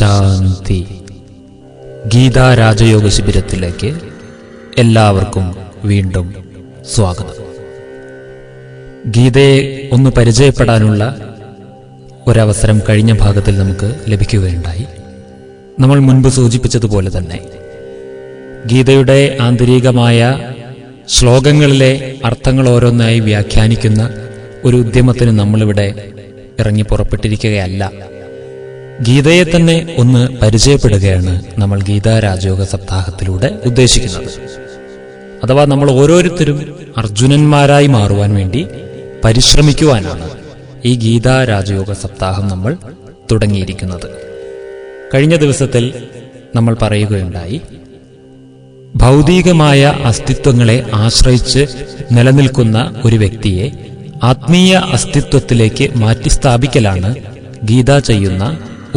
ശാന്തി. ഗീതാ രാജയോഗ ശിബിരത്തിലേക്ക് എല്ലാവർക്കും വീണ്ടും സ്വാഗതം. ഗീതയെ ഒന്ന് പരിചയപ്പെടാനുള്ള ഒരവസരം കഴിഞ്ഞ ഭാഗത്തിൽ നമുക്ക് ലഭിക്കുകയുണ്ടായി. നമ്മൾ മുൻപ് സൂചിപ്പിച്ചതുപോലെ തന്നെ ഗീതയുടെ ആന്തരികമായ ശ്ലോകങ്ങളിലെ അർത്ഥങ്ങൾ ഓരോന്നായി വ്യാഖ്യാനിക്കുന്ന ഒരു ഉദ്യമത്തിന് നമ്മളിവിടെ ഇറങ്ങി പുറപ്പെട്ടിരിക്കുകയല്ല. ഗീതയെ തന്നെ ഒന്ന് പരിചയപ്പെടുകയാണ് നമ്മൾ ഗീതാ രാജയോഗ സപ്താഹത്തിലൂടെ ഉദ്ദേശിക്കുന്നത്. അഥവാ നമ്മൾ ഓരോരുത്തരും അർജുനന്മാരായി മാറുവാൻ വേണ്ടി പരിശ്രമിക്കുവാനാണ് ഈ ഗീതാ രാജയോഗ സപ്താഹം നമ്മൾ തുടങ്ങിയിരിക്കുന്നത്. കഴിഞ്ഞ ദിവസത്തിൽ നമ്മൾ പറയുകയുണ്ടായി, ഭൗതികമായ അസ്തിത്വങ്ങളെ ആശ്രയിച്ച് നിലനിൽക്കുന്ന ഒരു വ്യക്തിയെ ആത്മീയ അസ്തിത്വത്തിലേക്ക് മാറ്റി സ്ഥാപിക്കലാണ് ഗീത ചെയ്യുന്ന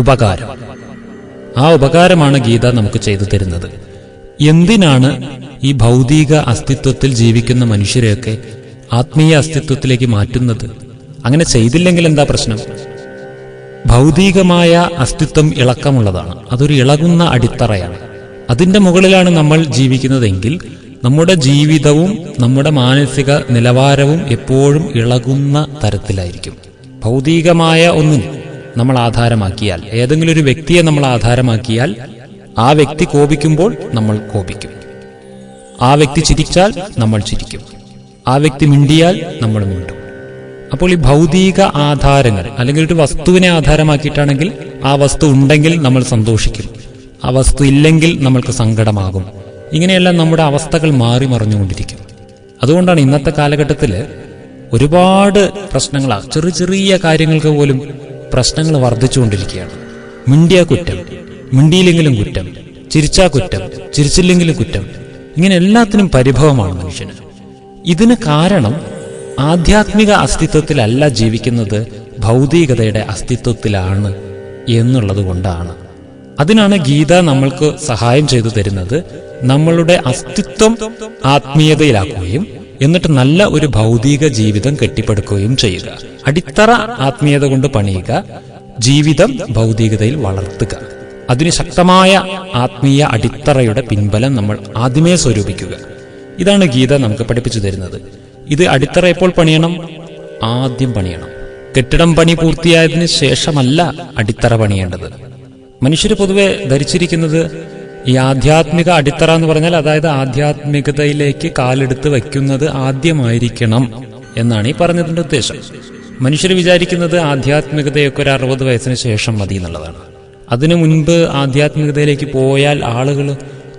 ഉപകാരം. ആ ഉപകാരമാണ് ഗീത നമുക്ക് ചെയ്തു തരുന്നത്. എന്തിനാണ് ഈ ഭൗതിക അസ്തിത്വത്തിൽ ജീവിക്കുന്ന മനുഷ്യരെയൊക്കെ ആത്മീയ അസ്തിത്വത്തിലേക്ക് മാറ്റുന്നത്? അങ്ങനെ ചെയ്തില്ലെങ്കിൽ എന്താ പ്രശ്നം? ഭൗതികമായ അസ്തിത്വം ഇളക്കമുള്ളതാണ്. അതൊരു ഇളകുന്ന അടിത്തറയാണ്. അതിന്റെ മുകളിലാണ് നമ്മൾ ജീവിക്കുന്നതെങ്കിൽ നമ്മുടെ ജീവിതവും നമ്മുടെ മാനസിക നിലവാരവും എപ്പോഴും ഇളകുന്ന തരത്തിലായിരിക്കും. ഭൗതികമായ ഒന്നിന് നമ്മൾ ആധാരമാക്കിയാൽ, ഏതെങ്കിലും ഒരു വ്യക്തിയെ നമ്മൾ ആധാരമാക്കിയാൽ, ആ വ്യക്തി കോപിക്കുമ്പോൾ നമ്മൾ കോപിക്കും, ആ വ്യക്തി ചിരിച്ചാൽ നമ്മൾ ചിരിക്കും, ആ വ്യക്തി മിണ്ടിയാൽ നമ്മൾ മിണ്ടും. അപ്പോൾ ഈ ഭൗതിക ആധാരങ്ങൾ, അല്ലെങ്കിൽ ഒരു വസ്തുവിനെ ആധാരമാക്കിയിട്ടാണെങ്കിൽ ആ വസ്തു ഉണ്ടെങ്കിൽ നമ്മൾ സന്തോഷിക്കും, ആ വസ്തു ഇല്ലെങ്കിൽ നമ്മൾക്ക് സങ്കടമാകും. ഇങ്ങനെയെല്ലാം നമ്മുടെ അവസ്ഥകൾ മാറി മറിഞ്ഞുകൊണ്ടിരിക്കും. അതുകൊണ്ടാണ് ഇന്നത്തെ കാലഘട്ടത്തിൽ ഒരുപാട് പ്രശ്നങ്ങളാണ്. ചെറിയ ചെറിയ കാര്യങ്ങൾക്ക് പോലും പ്രശ്നങ്ങൾ വർദ്ധിച്ചുകൊണ്ടിരിക്കുകയാണ്. മിണ്ടിയ കുറ്റം, മിണ്ടിയില്ലെങ്കിലും കുറ്റം, ചിരിച്ചാ കുറ്റം, ചിരിച്ചില്ലെങ്കിലും കുറ്റം. ഇങ്ങനെ എല്ലാത്തിനും പരിഭവമാണ് മനുഷ്യന്. ഇതിന് കാരണം ആധ്യാത്മിക അസ്തിത്വത്തിലല്ല ജീവിക്കുന്നത്, ഭൗതികതയുടെ അസ്തിത്വത്തിലാണ് എന്നുള്ളത് കൊണ്ടാണ്. അതിനാണ് ഗീത നമ്മൾക്ക് സഹായം ചെയ്തു തരുന്നത്. നമ്മളുടെ അസ്തിത്വം ആത്മീയതയിലാക്കുകയും എന്നിട്ട് നല്ല ഒരു ഭൗതിക ജീവിതം കെട്ടിപ്പടുക്കുകയും ചെയ്യുക. അടിത്തറ ആത്മീയത കൊണ്ട് പണിയുക, ജീവിതം ഭൗതികതയിൽ വളർത്തുക. അതിന് ശക്തമായ ആത്മീയ അടിത്തറയുടെ പിൻബലം നമ്മൾ ആദ്യമേ സ്വരൂപിക്കുക. ഇതാണ് ഗീത നമുക്ക് പഠിപ്പിച്ചു തരുന്നത്. ഇത് അടിത്തറ എപ്പോൾ പണിയണം? ആദ്യം പണിയണം. കെട്ടിടം പണി പൂർത്തിയായതിനു ശേഷമല്ല അടിത്തറ പണിയേണ്ടത്. മനുഷ്യർ പൊതുവെ ധരിച്ചിരിക്കുന്നത് ഈ ആധ്യാത്മിക അടിത്തറ എന്ന് പറഞ്ഞാൽ, അതായത് ആധ്യാത്മികതയിലേക്ക് കാലെടുത്ത് വയ്ക്കുന്നത് ആദ്യമായിരിക്കണം എന്നാണ് ഈ പറഞ്ഞതിന്റെ ഉദ്ദേശം. മനുഷ്യർ വിചാരിക്കുന്നത് ആധ്യാത്മികതയൊക്കെ ഒരു 60 വയസ്സിന് ശേഷം മതി എന്നുള്ളതാണ്. അതിനു മുൻപ് ആധ്യാത്മികതയിലേക്ക് പോയാൽ ആളുകൾ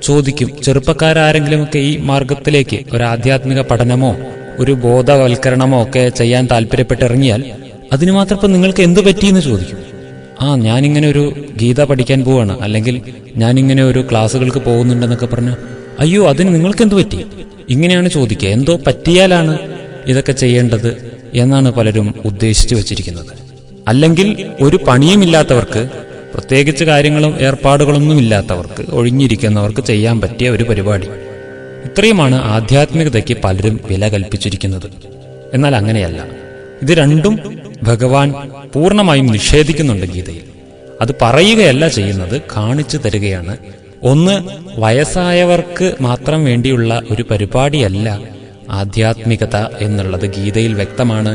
ചോദിക്കും, ചെറുപ്പക്കാരെങ്കിലുമൊക്കെ ഈ മാർഗത്തിലേക്ക് ഒരു ആധ്യാത്മിക പഠനമോ ഒരു ബോധവൽക്കരണമോ ഒക്കെ ചെയ്യാൻ താല്പര്യപ്പെട്ടിറങ്ങിയാൽ അതിന് മാത്രം ഇപ്പം നിങ്ങൾക്ക് എന്ത് പറ്റിയെന്ന് ചോദിക്കും. ഞാനിങ്ങനെ ഒരു ഗീത പഠിക്കാൻ പോവാണ്, അല്ലെങ്കിൽ ഞാനിങ്ങനെ ഒരു ക്ലാസ്സുകൾക്ക് പോകുന്നുണ്ടെന്നൊക്കെ പറഞ്ഞ്, അയ്യോ അതിന് നിങ്ങൾക്ക് എന്ത് പറ്റി? ഇങ്ങനെയാണ് ചോദിക്കുക. എന്തോ പറ്റിയാലാണ് ഇതൊക്കെ ചെയ്യേണ്ടത് എന്നാണ് പലരും ഉദ്ദേശിച്ചു വച്ചിരിക്കുന്നത്. അല്ലെങ്കിൽ ഒരു പണിയുമില്ലാത്തവർക്ക്, പ്രത്യേകിച്ച് കാര്യങ്ങളും ഏർപ്പാടുകളൊന്നും ഇല്ലാത്തവർക്ക്, ഒഴിഞ്ഞിരിക്കുന്നവർക്ക് ചെയ്യാൻ പറ്റിയ ഒരു പരിപാടി. ഇത്രയുമാണ് ആധ്യാത്മികതയ്ക്ക് പലരും വില കൽപ്പിച്ചിരിക്കുന്നത്. എന്നാൽ അങ്ങനെയല്ല. ഇത് രണ്ടും ഭഗവാൻ പൂർണ്ണമായും നിഷേധിക്കുന്നുണ്ട് ഗീതയിൽ. അത് പറയുകയല്ല ചെയ്യുന്നത്, കാണിച്ചു തരികയാണ്. ഒന്ന്, വയസ്സായവർക്ക് മാത്രം വേണ്ടിയുള്ള ഒരു പരിപാടിയല്ല ആധ്യാത്മികത എന്നുള്ളത് ഗീതയിൽ വ്യക്തമാണ്.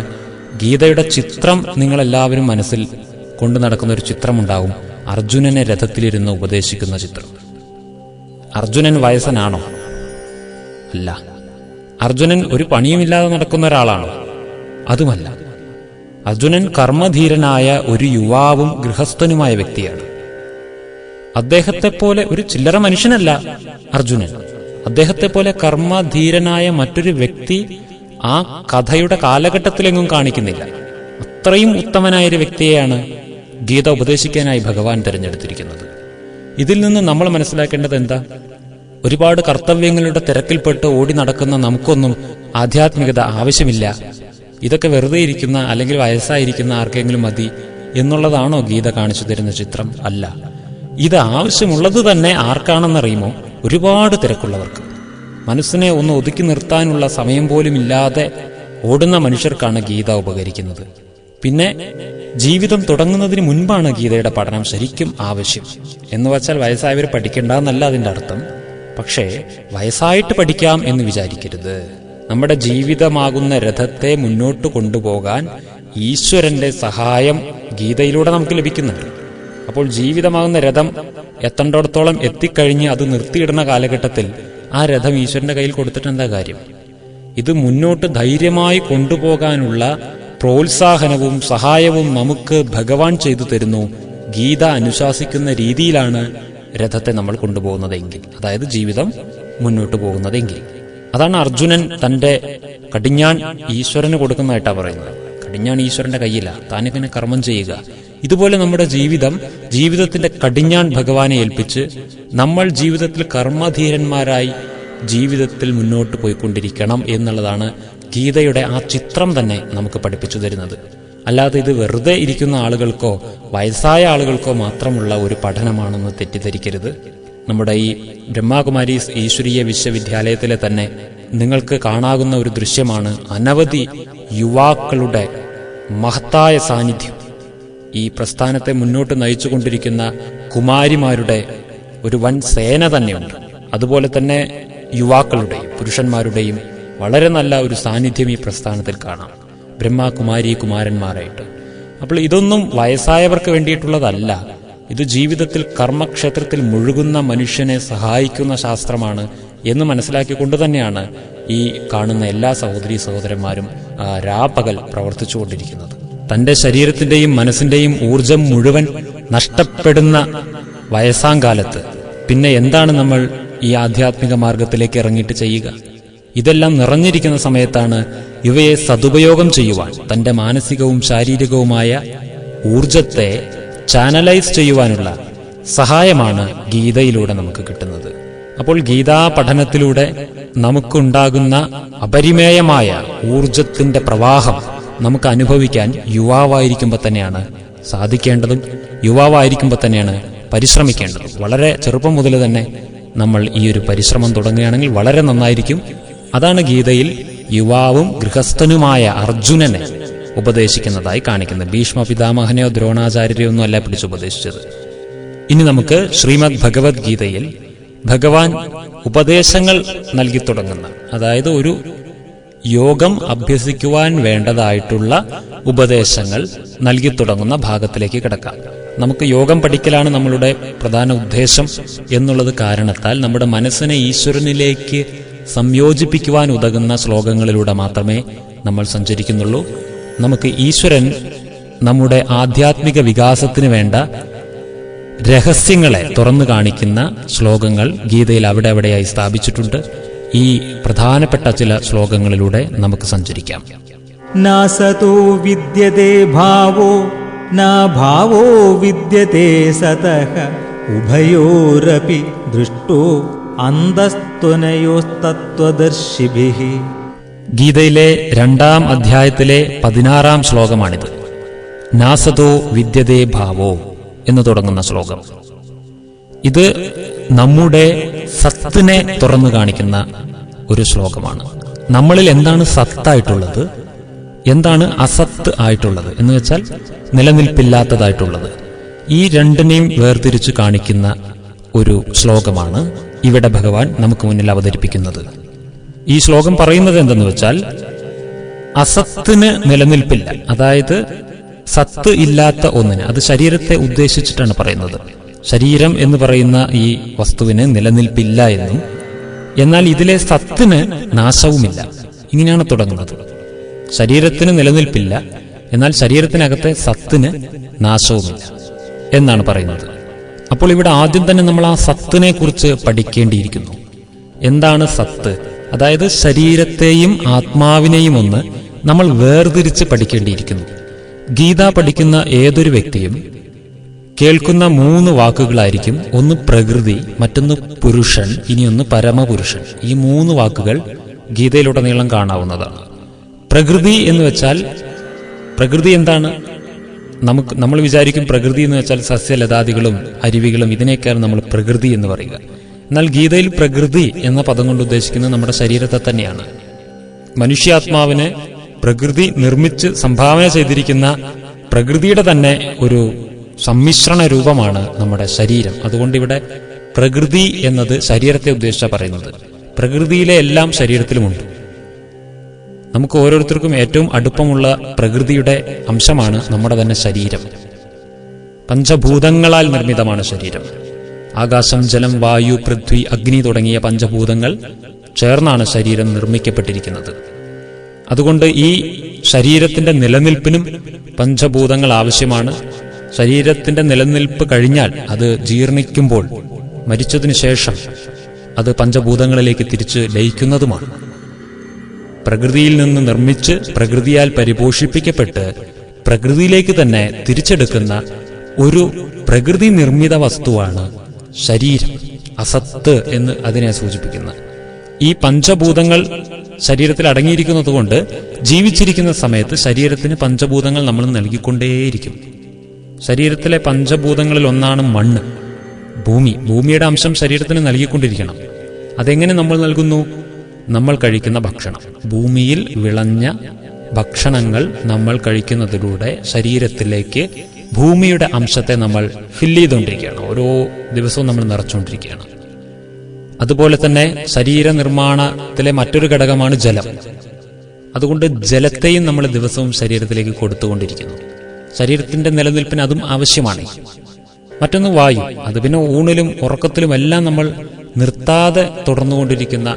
ഗീതയുടെ ചിത്രം നിങ്ങളെല്ലാവരും മനസ്സിൽ കൊണ്ടു നടക്കുന്ന ഒരു ചിത്രമുണ്ടാവും. അർജുനനെ രഥത്തിലിരുന്ന് ഉപദേശിക്കുന്ന ചിത്രം. അർജുനൻ വയസ്സനാണോ? അല്ല. അർജുനൻ ഒരു പണിയുമില്ലാതെ നടക്കുന്ന ഒരാളാണോ? അതുമല്ല. അർജുനൻ കർമ്മധീരനായ ഒരു യുവാവും ഗൃഹസ്ഥനുമായ വ്യക്തിയാണ്. അദ്ദേഹത്തെ പോലെ ഒരു ചില്ലറ മനുഷ്യനല്ല അർജുനൻ. അദ്ദേഹത്തെ പോലെ കർമ്മധീരനായ മറ്റൊരു വ്യക്തി ആ കഥയുടെ കാലഘട്ടത്തിലെങ്ങും കാണിക്കുന്നില്ല. അത്രയും ഉത്തമനായൊരു വ്യക്തിയെയാണ് ഗീത ഉപദേശിക്കാനായി ഭഗവാൻ തിരഞ്ഞെടുത്തിരിക്കുന്നത്. ഇതിൽ നിന്ന് നമ്മൾ മനസ്സിലാക്കേണ്ടത് എന്താ? ഒരുപാട് കർത്തവ്യങ്ങളുടെ തിരക്കിൽപ്പെട്ട് ഓടി നടക്കുന്ന നമുക്കൊന്നും ആധ്യാത്മികത ആവശ്യമില്ല, ഇതൊക്കെ വെറുതെ ഇരിക്കുന്ന അല്ലെങ്കിൽ വയസ്സായിരിക്കുന്ന ആർക്കെങ്കിലും മതി എന്നുള്ളതാണോ ഗീത കാണിച്ചു തരുന്ന ചിത്രം? അല്ല. ഇത് ആവശ്യമുള്ളത് തന്നെ ആർക്കാണെന്നറിയുമോ? ഒരുപാട് തിരക്കുള്ളവർക്ക്, മനസ്സിനെ ഒന്ന് ഒതുക്കി നിർത്താനുള്ള സമയം പോലും ഇല്ലാതെ ഓടുന്ന മനുഷ്യർക്കാണ് ഗീത ഉപകരിക്കുന്നത്. പിന്നെ ജീവിതം തുടങ്ങുന്നതിന് മുൻപാണ് ഗീതയുടെ പഠനം ശരിക്കും ആവശ്യം. എന്ന് വച്ചാൽ വയസ്സായവർ പഠിക്കേണ്ടെന്നല്ല അതിൻ്റെ അർത്ഥം. പക്ഷേ വയസ്സായിട്ട് പഠിക്കാം എന്ന് വിചാരിക്കരുത്. നമ്മുടെ ജീവിതമാകുന്ന രഥത്തെ മുന്നോട്ട് കൊണ്ടുപോകാൻ ഈശ്വരന്റെ സഹായം ഗീതയിലൂടെ നമുക്ക് ലഭിക്കുന്നുണ്ട്. അപ്പോൾ ജീവിതമാകുന്ന രഥം എത്തേണ്ടിടത്തോളം എത്തിക്കഴിഞ്ഞ് അത് നിർത്തിയിടുന്ന കാലഘട്ടത്തിൽ ആ രഥം ഈശ്വരന്റെ കയ്യിൽ കൊടുത്തിട്ട് എന്താ കാര്യം? ഇത് മുന്നോട്ട് ധൈര്യമായി കൊണ്ടുപോകാനുള്ള പ്രോത്സാഹനവും സഹായവും നമുക്ക് ഭഗവാൻ ചെയ്തു തരുന്നു. ഗീത അനുശാസിക്കുന്ന രീതിയിലാണ് രഥത്തെ നമ്മൾ കൊണ്ടുപോകുന്നതെങ്കിൽ, അതായത് ജീവിതം മുന്നോട്ട് പോകുന്നതെങ്കിൽ. അതാണ് അർജുനൻ തന്റെ കടിഞ്ഞാൺ ഈശ്വരന് കൊടുക്കുന്നതായിട്ടാണ് പറയുന്നത്. കടിഞ്ഞാൺ ഈശ്വരന്റെ കയ്യിലാണ്, താനിങ്ങനെ കർമ്മം ചെയ്യുക. ഇതുപോലെ നമ്മുടെ ജീവിതത്തിന്റെ കടിഞ്ഞാൺ ഭഗവാനെ ഏൽപ്പിച്ച് നമ്മൾ ജീവിതത്തിൽ കർമ്മധീരന്മാരായി ജീവിതത്തിൽ മുന്നോട്ട് പോയിക്കൊണ്ടിരിക്കണം എന്നുള്ളതാണ് ഗീതയുടെ ആ ചിത്രം തന്നെ നമുക്ക് പഠിപ്പിച്ചു തരുന്നത്. അല്ലാതെ ഇത് വെറുതെ ഇരിക്കുന്ന ആളുകൾക്കോ വയസ്സായ ആളുകൾക്കോ മാത്രമുള്ള ഒരു പഠനമാണെന്ന് തെറ്റിദ്ധരിക്കരുത്. നമ്മുടെ ഈ ബ്രഹ്മകുമാരീസ് ഈശ്വരീയ വിശ്വവിദ്യാലയത്തിലെ തന്നെ നിങ്ങൾക്ക് കാണാവുന്ന ഒരു ദൃശ്യമാണ് അനവധി യുവാക്കളുടെ മഹത്തായ സാന്നിധ്യം. ഈ പ്രസ്ഥാനത്തെ മുന്നോട്ട് നയിച്ചുകൊണ്ടിരിക്കുന്ന കുമാരിമാരുടെ ഒരു വൻ സേന തന്നെയുണ്ട്. അതുപോലെ തന്നെ യുവാക്കളുടെയും പുരുഷന്മാരുടെയും വളരെ നല്ല ഒരു സാന്നിധ്യം ഈ പ്രസ്ഥാനത്തിൽ കാണാം, ബ്രഹ്മകുമാരി കുമാരന്മാരായിട്ട്. അപ്പോൾ ഇതൊന്നും വയസ്സായവർക്ക് വേണ്ടിയിട്ടുള്ളതല്ല. ഇത് ജീവിതത്തിൽ കർമ്മക്ഷേത്രത്തിൽ മുഴുകുന്ന മനുഷ്യനെ സഹായിക്കുന്ന ശാസ്ത്രമാണ് എന്ന് മനസ്സിലാക്കിക്കൊണ്ട് തന്നെയാണ് ഈ കാണുന്ന എല്ലാ സഹോദരീ സഹോദരന്മാരും രാപ്പകൽ പ്രവർത്തിച്ചുകൊണ്ടിരിക്കുന്നത്. തന്റെ ശരീരത്തിന്റെയും മനസ്സിന്റെയും ഊർജം മുഴുവൻ നഷ്ടപ്പെടുന്ന വയസ്സാങ്കാലത്ത് പിന്നെ എന്താണ് നമ്മൾ ഈ ആധ്യാത്മിക മാർഗത്തിലേക്ക് ഇറങ്ങിയിട്ട് ചെയ്യുക? ഇതെല്ലാം നിറഞ്ഞിരിക്കുന്ന സമയത്താണ് ഇവയെ സദുപയോഗം ചെയ്യുവാൻ, തന്റെ മാനസികവും ശാരീരികവുമായ ഊർജത്തെ ചാനലൈസ് ചെയ്യുവാനുള്ള സഹായമാണ് ഗീതയിലൂടെ നമുക്ക് കിട്ടുന്നത്. അപ്പോൾ ഗീതാ പഠനത്തിലൂടെ നമുക്കുണ്ടാകുന്ന അപരിമേയമായ ഊർജത്തിന്റെ പ്രവാഹം നമുക്ക് അനുഭവിക്കാൻ യുവാവായിരിക്കുമ്പോൾ തന്നെയാണ് സാധിക്കേണ്ടതും, യുവാവായിരിക്കുമ്പോൾ തന്നെയാണ് പരിശ്രമിക്കേണ്ടതും. വളരെ ചെറുപ്പം മുതൽ തന്നെ നമ്മൾ ഈ ഒരു പരിശ്രമം തുടങ്ങുകയാണെങ്കിൽ വളരെ നന്നായിരിക്കും. അതാണ് ഗീതയിൽ യുവാവും ഗൃഹസ്ഥനുമായ അർജുനനെ ഉപദേശിക്കുന്നതായി കാണിക്കുന്നത്. ഭീഷ്മ പിതാമഹനെയോ ദ്രോണാചാര്യരെയോ ഒന്നും അല്ല പിടിച്ചുപദേശിച്ചത്. ഇനി നമുക്ക് ശ്രീമദ് ഭഗവത്ഗീതയിൽ ഭഗവാൻ ഉപദേശങ്ങൾ നൽകി തുടങ്ങുന്ന, അതായത് ഒരു യോഗം അഭ്യസിക്കുവാൻ വേണ്ടതായിട്ടുള്ള ഉപദേശങ്ങൾ നൽകി തുടങ്ങുന്ന ഭാഗത്തിലേക്ക് കിടക്കാം. നമുക്ക് യോഗം പഠിക്കലാണ് നമ്മളുടെ പ്രധാന ഉദ്ദേശം എന്നുള്ളത് കാരണത്താൽ നമ്മുടെ മനസ്സിനെ ഈശ്വരനിലേക്ക് സംയോജിപ്പിക്കുവാൻ ഉതകുന്ന ശ്ലോകങ്ങളിലൂടെ മാത്രമേ നമ്മൾ സഞ്ചരിക്കുന്നുള്ളൂ. നമുക്ക് ഈശ്വരൻ നമ്മുടെ ആധ്യാത്മിക വികാസത്തിന് വേണ്ട രഹസ്യങ്ങളെ തുറന്നു കാണിക്കുന്ന ശ്ലോകങ്ങൾ ഗീതയിൽ അവിടെ അവിടെയായി സ്ഥാപിച്ചിട്ടുണ്ട്. ഈ പ്രധാനപ്പെട്ട ചില ശ്ലോകങ്ങളിലൂടെ നമുക്ക് സഞ്ചരിക്കാം. നാസതോ വിദ്യതേ ഭാവോ ന ഭാവോ വിദ്യതേ സതഃ ഉഭയോരപി ദൃഷ്ടോ അന്തസ്ത്വനയോസ്തത്വദർശിഭിഃ. ഗീതയിലെ 2-ാം അധ്യായത്തിലെ 16-ാം ശ്ലോകമാണിത്. നാസതോ വിദ്യതേ ഭാവോ എന്ന് തുടങ്ങുന്ന ശ്ലോകം. ഇത് നമ്മുടെ സത്തിനെ തുറന്നു കാണിക്കുന്ന ഒരു ശ്ലോകമാണ്. നമ്മളിൽ എന്താണ് സത്തായിട്ടുള്ളത്, എന്താണ് അസത്ത് ആയിട്ടുള്ളത് എന്ന് വെച്ചാൽ നിലനിൽപ്പില്ലാത്തതായിട്ടുള്ളത്, ഈ രണ്ടിനെയും വേർതിരിച്ചു കാണിക്കുന്ന ഒരു ശ്ലോകമാണ് ഇവിടെ ഭഗവാൻ നമുക്ക് മുന്നിൽ അവതരിപ്പിക്കുന്നത്. ഈ ശ്ലോകം പറയുന്നത് എന്തെന്ന് വെച്ചാൽ അസത്തിന് നിലനിൽപ്പില്ല, അതായത് സത്ത് ഇല്ലാത്ത ഒന്നിന്, അത് ശരീരത്തെ ഉദ്ദേശിച്ചിട്ടാണ് പറയുന്നത്. ശരീരം എന്ന് പറയുന്ന ഈ വസ്തുവിന് നിലനിൽപ്പില്ല എന്നും, എന്നാൽ ഇതിലെ സത്തിന് നാശവുമില്ല, ഇങ്ങനെയാണ് തുടങ്ങുന്നത്. ശരീരത്തിന് നിലനിൽപ്പില്ല, എന്നാൽ ശരീരത്തിനകത്തെ സത്തിന് നാശവുമില്ല എന്നാണ് പറയുന്നത്. അപ്പോൾ ഇവിടെ ആദ്യം തന്നെ നമ്മൾ ആ സത്തിനെ കുറിച്ച് പഠിക്കേണ്ടിയിരിക്കുന്നു. എന്താണ് സത്ത്? അതായത് ശരീരത്തെയും ആത്മാവിനെയും ഒന്ന് നമ്മൾ വേർതിരിച്ച് പഠിക്കേണ്ടിയിരിക്കുന്നു. ഗീത പഠിക്കുന്ന ഏതൊരു വ്യക്തിയും കേൾക്കുന്ന 3 വാക്കുകളായിരിക്കും. ഒന്ന് പ്രകൃതി, മറ്റൊന്ന് പുരുഷൻ, ഇനിയൊന്ന് പരമപുരുഷൻ. ഈ 3 വാക്കുകൾ ഗീതയിലുടനീളം കാണാവുന്നതാണ്. പ്രകൃതി എന്ന് വെച്ചാൽ, പ്രകൃതി എന്താണ്? നമ്മൾ വിചാരിക്കും പ്രകൃതി എന്ന് വെച്ചാൽ സസ്യലതാദികളും അരുവികളും ഇതിനേക്കാണ് നമ്മൾ പ്രകൃതി എന്ന് പറയുക. എന്നാൽ ഗീതയിൽ പ്രകൃതി എന്ന പദം കൊണ്ട് ഉദ്ദേശിക്കുന്നത് നമ്മുടെ ശരീരത്തെ തന്നെയാണ്. മനുഷ്യാത്മാവിനെ പ്രകൃതി നിർമ്മിച്ച് സംഭാവന ചെയ്തിരിക്കുന്ന പ്രകൃതിയുടെ തന്നെ ഒരു സമ്മിശ്രണ രൂപമാണ് നമ്മുടെ ശരീരം. അതുകൊണ്ട് ഇവിടെ പ്രകൃതി എന്നത് ശരീരത്തെ ഉദ്ദേശിച്ചാണ് പറയുന്നത്. പ്രകൃതിയിലെ എല്ലാം ശരീരത്തിലുമുണ്ട്. നമുക്ക് ഓരോരുത്തർക്കും ഏറ്റവും അടുപ്പമുള്ള പ്രകൃതിയുടെ അംശമാണ് നമ്മുടെ തന്നെ ശരീരം. പഞ്ചഭൂതങ്ങളാൽ നിർമ്മിതമാണ് ശരീരം. ആകാശം, ജലം, വായു, പൃഥ്വി, അഗ്നി തുടങ്ങിയ പഞ്ചഭൂതങ്ങൾ ചേർന്നാണ് ശരീരം നിർമ്മിക്കപ്പെട്ടിരിക്കുന്നത്. അതുകൊണ്ട് ഈ ശരീരത്തിന്റെ നിലനിൽപ്പിനും പഞ്ചഭൂതങ്ങൾ ആവശ്യമാണ്. ശരീരത്തിന്റെ നിലനിൽപ്പ് കഴിഞ്ഞാൽ അത് ജീർണിക്കുമ്പോൾ മരിച്ചതിനു ശേഷം അത് പഞ്ചഭൂതങ്ങളിലേക്ക് തിരിച്ച് ലയിക്കുന്നതുമാണ്. പ്രകൃതിയിൽ നിന്ന് നിർമ്മിച്ച് പ്രകൃതിയാൽ പരിപോഷിപ്പിക്കപ്പെട്ട് പ്രകൃതിയിലേക്ക് തന്നെ തിരിച്ചെടുക്കുന്ന ഒരു പ്രകൃതി നിർമ്മിത വസ്തുവാണ് ശരീരം. അസത്ത് എന്ന് അതിനെ സൂചിപ്പിക്കുന്നത്. ഈ പഞ്ചഭൂതങ്ങൾ ശരീരത്തിൽ അടങ്ങിയിരിക്കുന്നത് കൊണ്ട് ജീവിച്ചിരിക്കുന്ന സമയത്ത് ശരീരത്തിന് പഞ്ചഭൂതങ്ങൾ നമ്മൾ നൽകിക്കൊണ്ടേയിരിക്കും. ശരീരത്തിലെ പഞ്ചഭൂതങ്ങളിൽ ഒന്നാണ് മണ്ണ്, ഭൂമി. ഭൂമിയുടെ അംശം ശരീരത്തിന് നൽകിക്കൊണ്ടിരിക്കണം. അതെങ്ങനെ നമ്മൾ നൽകുന്നു? നമ്മൾ കഴിക്കുന്ന ഭക്ഷണം. ഭൂമിയിൽ വിളഞ്ഞ ഭക്ഷണങ്ങൾ നമ്മൾ കഴിക്കുന്നതിലൂടെ ശരീരത്തിലേക്ക് ഭൂമിയുടെ അംശത്തെ നമ്മൾ ഫില്ല് ചെയ്തുകൊണ്ടിരിക്കുകയാണ്. ഓരോ ദിവസവും നമ്മൾ നിറച്ചുകൊണ്ടിരിക്കുകയാണ്. അതുപോലെ തന്നെ ശരീര നിർമ്മാണത്തിലെ മറ്റൊരു ഘടകമാണ് ജലം. അതുകൊണ്ട് ജലത്തെയും നമ്മൾ ദിവസവും ശരീരത്തിലേക്ക് കൊടുത്തുകൊണ്ടിരിക്കുന്നു. ശരീരത്തിന്റെ നിലനിൽപ്പിന് അതും ആവശ്യമാണ്. മറ്റൊന്ന് വായു. അത് പിന്നെ ഊണിലും ഉറക്കത്തിലും എല്ലാം നമ്മൾ നിർത്താതെ തുടർന്നുകൊണ്ടിരിക്കുന്ന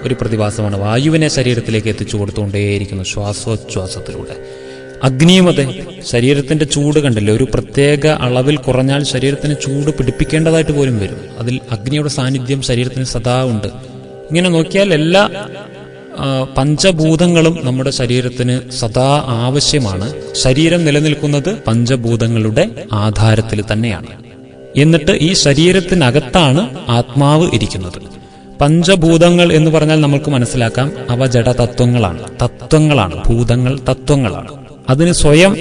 ഒരു പ്രതിഭാസമാണ്. വായുവിനെ ശരീരത്തിലേക്ക് എത്തിച്ചു കൊടുത്തുകൊണ്ടേയിരിക്കുന്നു ശ്വാസോച്ഛ്വാസത്തിലൂടെ. അഗ്നിയും അതെ. ശരീരത്തിന്റെ ചൂട് കണ്ടില്ലേ, ഒരു പ്രത്യേക അളവിൽ കുറഞ്ഞാൽ ശരീരത്തിന് ചൂട് പിടിപ്പിക്കേണ്ടതായിട്ട് പോലും വരും. അതിൽ അഗ്നിയുടെ സാന്നിധ്യം ശരീരത്തിന് സദാ ഉണ്ട്. ഇങ്ങനെ നോക്കിയാൽ എല്ലാ പഞ്ചഭൂതങ്ങളും നമ്മുടെ ശരീരത്തിന് സദാ ആവശ്യമാണ്. ശരീരം നിലനിൽക്കുന്നത് പഞ്ചഭൂതങ്ങളുടെ ആധാരത്തിൽ തന്നെയാണ്. എന്നിട്ട് ഈ ശരീരത്തിനകത്താണ് ആത്മാവ് ഇരിക്കുന്നത്. പഞ്ചഭൂതങ്ങൾ എന്ന് പറഞ്ഞാൽ നമുക്ക് മനസ്സിലാക്കാം, അവ ജഡതത്വങ്ങളാണ്. ഭൂതങ്ങൾ തത്വങ്ങളാണ്. അതിന് സ്വയം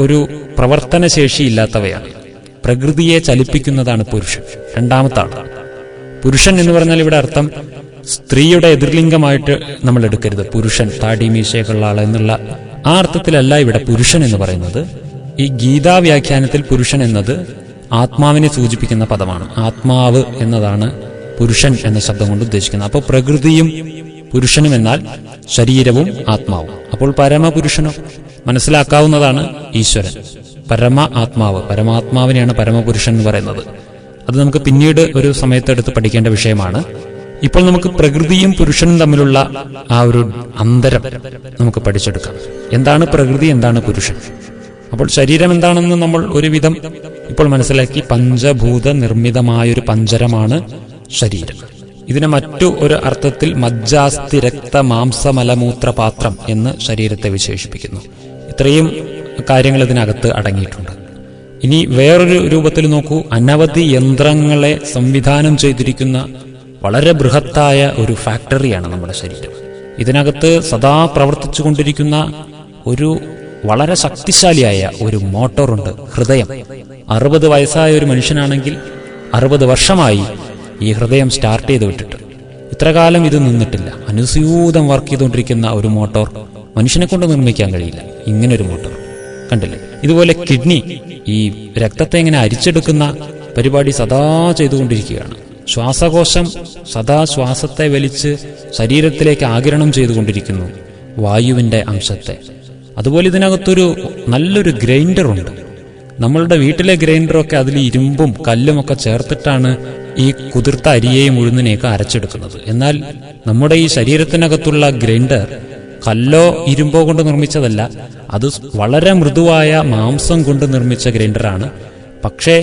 ഒരു പ്രവർത്തനശേഷിയില്ലാത്തവയാണ്. പ്രകൃതിയെ ചലിപ്പിക്കുന്നതാണ് പുരുഷൻ. രണ്ടാമത്താണ് പുരുഷൻ എന്ന് പറഞ്ഞാൽ ഇവിടെ അർത്ഥം സ്ത്രീയുടെ എതിർലിംഗമായിട്ട് നമ്മൾ എടുക്കരുത്. പുരുഷൻ താടി മീശയൊക്കെയുള്ള ആൾ എന്നുള്ള ആ അർത്ഥത്തിലല്ല ഇവിടെ പുരുഷൻ എന്ന് പറയുന്നത്. ഈ ഗീതാ വ്യാഖ്യാനത്തിൽ പുരുഷൻ എന്നത് ആത്മാവിനെ സൂചിപ്പിക്കുന്ന പദമാണ്. ആത്മാവ് എന്നതാണ് പുരുഷൻ എന്ന ശബ്ദം കൊണ്ട് ഉദ്ദേശിക്കുന്നത്. അപ്പോൾ പ്രകൃതിയും പുരുഷനും എന്നാൽ ശരീരവും ആത്മാവും. അപ്പോൾ പരമപുരുഷനോ മനസ്സിലാക്കാവുന്നതാണ് ഈശ്വരൻ, പരമ ആത്മാവ്. പരമാത്മാവിനെയാണ് പരമപുരുഷൻ എന്ന് പറയുന്നത്. അത് നമുക്ക് പിന്നീട് ഒരു സമയത്തെടുത്ത് പഠിക്കേണ്ട വിഷയമാണ്. ഇപ്പോൾ നമുക്ക് പ്രകൃതിയും പുരുഷനും തമ്മിലുള്ള ആ ഒരു അന്തരം നമുക്ക് പഠിച്ചെടുക്കാം. എന്താണ് പ്രകൃതി, എന്താണ് പുരുഷൻ? അപ്പോൾ ശരീരം എന്താണെന്ന് നമ്മൾ ഒരുവിധം ഇപ്പോൾ മനസ്സിലാക്കി. പഞ്ചഭൂത നിർമ്മിതമായൊരു പഞ്ചരമാണ് ശരീരം. ഇതിനെ മറ്റു ഒരു അർത്ഥത്തിൽ മജ്ജാസ്തി രക്ത മാംസമലമൂത്ര പാത്രം എന്ന് ശരീരത്തെ വിശേഷിപ്പിക്കുന്നു. ഇത്രയും കാര്യങ്ങൾ ഇതിനകത്ത് അടങ്ങിയിട്ടുണ്ട്. ഇനി വേറൊരു രൂപത്തിൽ നോക്കൂ. അനവധി യന്ത്രങ്ങളെ സംവിധാനം ചെയ്തിരിക്കുന്ന വളരെ ബൃഹത്തായ ഒരു ഫാക്ടറിയാണ് നമ്മുടെ ശരീരം. ഇതിനകത്ത് സദാ പ്രവർത്തിച്ചു കൊണ്ടിരിക്കുന്ന ഒരു വളരെ ശക്തിശാലിയായ ഒരു മോട്ടോറുണ്ട്, ഹൃദയം. 60 വയസ്സായ ഒരു മനുഷ്യനാണെങ്കിൽ 60 വർഷമായി ഈ ഹൃദയം സ്റ്റാർട്ട് ചെയ്ത് വിട്ടിട്ട്. ഇത്ര കാലം ഇത് നിന്നിട്ടില്ല. അനുസ്യൂതം വർക്ക് ചെയ്തുകൊണ്ടിരിക്കുന്ന ഒരു മോട്ടോർ മനുഷ്യനെ കൊണ്ട് നിർമ്മിക്കാൻ കഴിയില്ല. ഇങ്ങനൊരു മോട്ടോർ കണ്ടില്ലേ? ഇതുപോലെ കിഡ്നി, ഈ രക്തത്തെ ഇങ്ങനെ അരിച്ചെടുക്കുന്ന പരിപാടി സദാ ചെയ്തുകൊണ്ടിരിക്കുകയാണ്. ശ്വാസകോശം സദാ ശ്വാസത്തെ വലിച്ച് ശരീരത്തിലേക്ക് ആഗിരണം ചെയ്തുകൊണ്ടിരിക്കുന്നു, വായുവിന്റെ അംശത്തെ. അതുപോലെ ഇതിനകത്തൊരു നല്ലൊരു ഗ്രൈൻഡറുണ്ട്. നമ്മളുടെ വീട്ടിലെ ഗ്രൈൻഡറൊക്കെ അതിൽ ഇരുമ്പും കല്ലുമൊക്കെ ചേർത്തിട്ടാണ് ഈ കുതിർത്ത അരിയെയും ഉഴുന്നിനെയൊക്കെ അരച്ചെടുക്കുന്നത്. എന്നാൽ നമ്മുടെ ഈ ശരീരത്തിനകത്തുള്ള ഗ്രൈൻഡർ കല്ലോ ഇരുമ്പോ കൊണ്ട് നിർമ്മിച്ചതല്ല. അത് വളരെ മൃദുവായ മാംസം കൊണ്ട് നിർമ്മിച്ച ഗ്രൈൻഡറാണ്. പക്ഷേ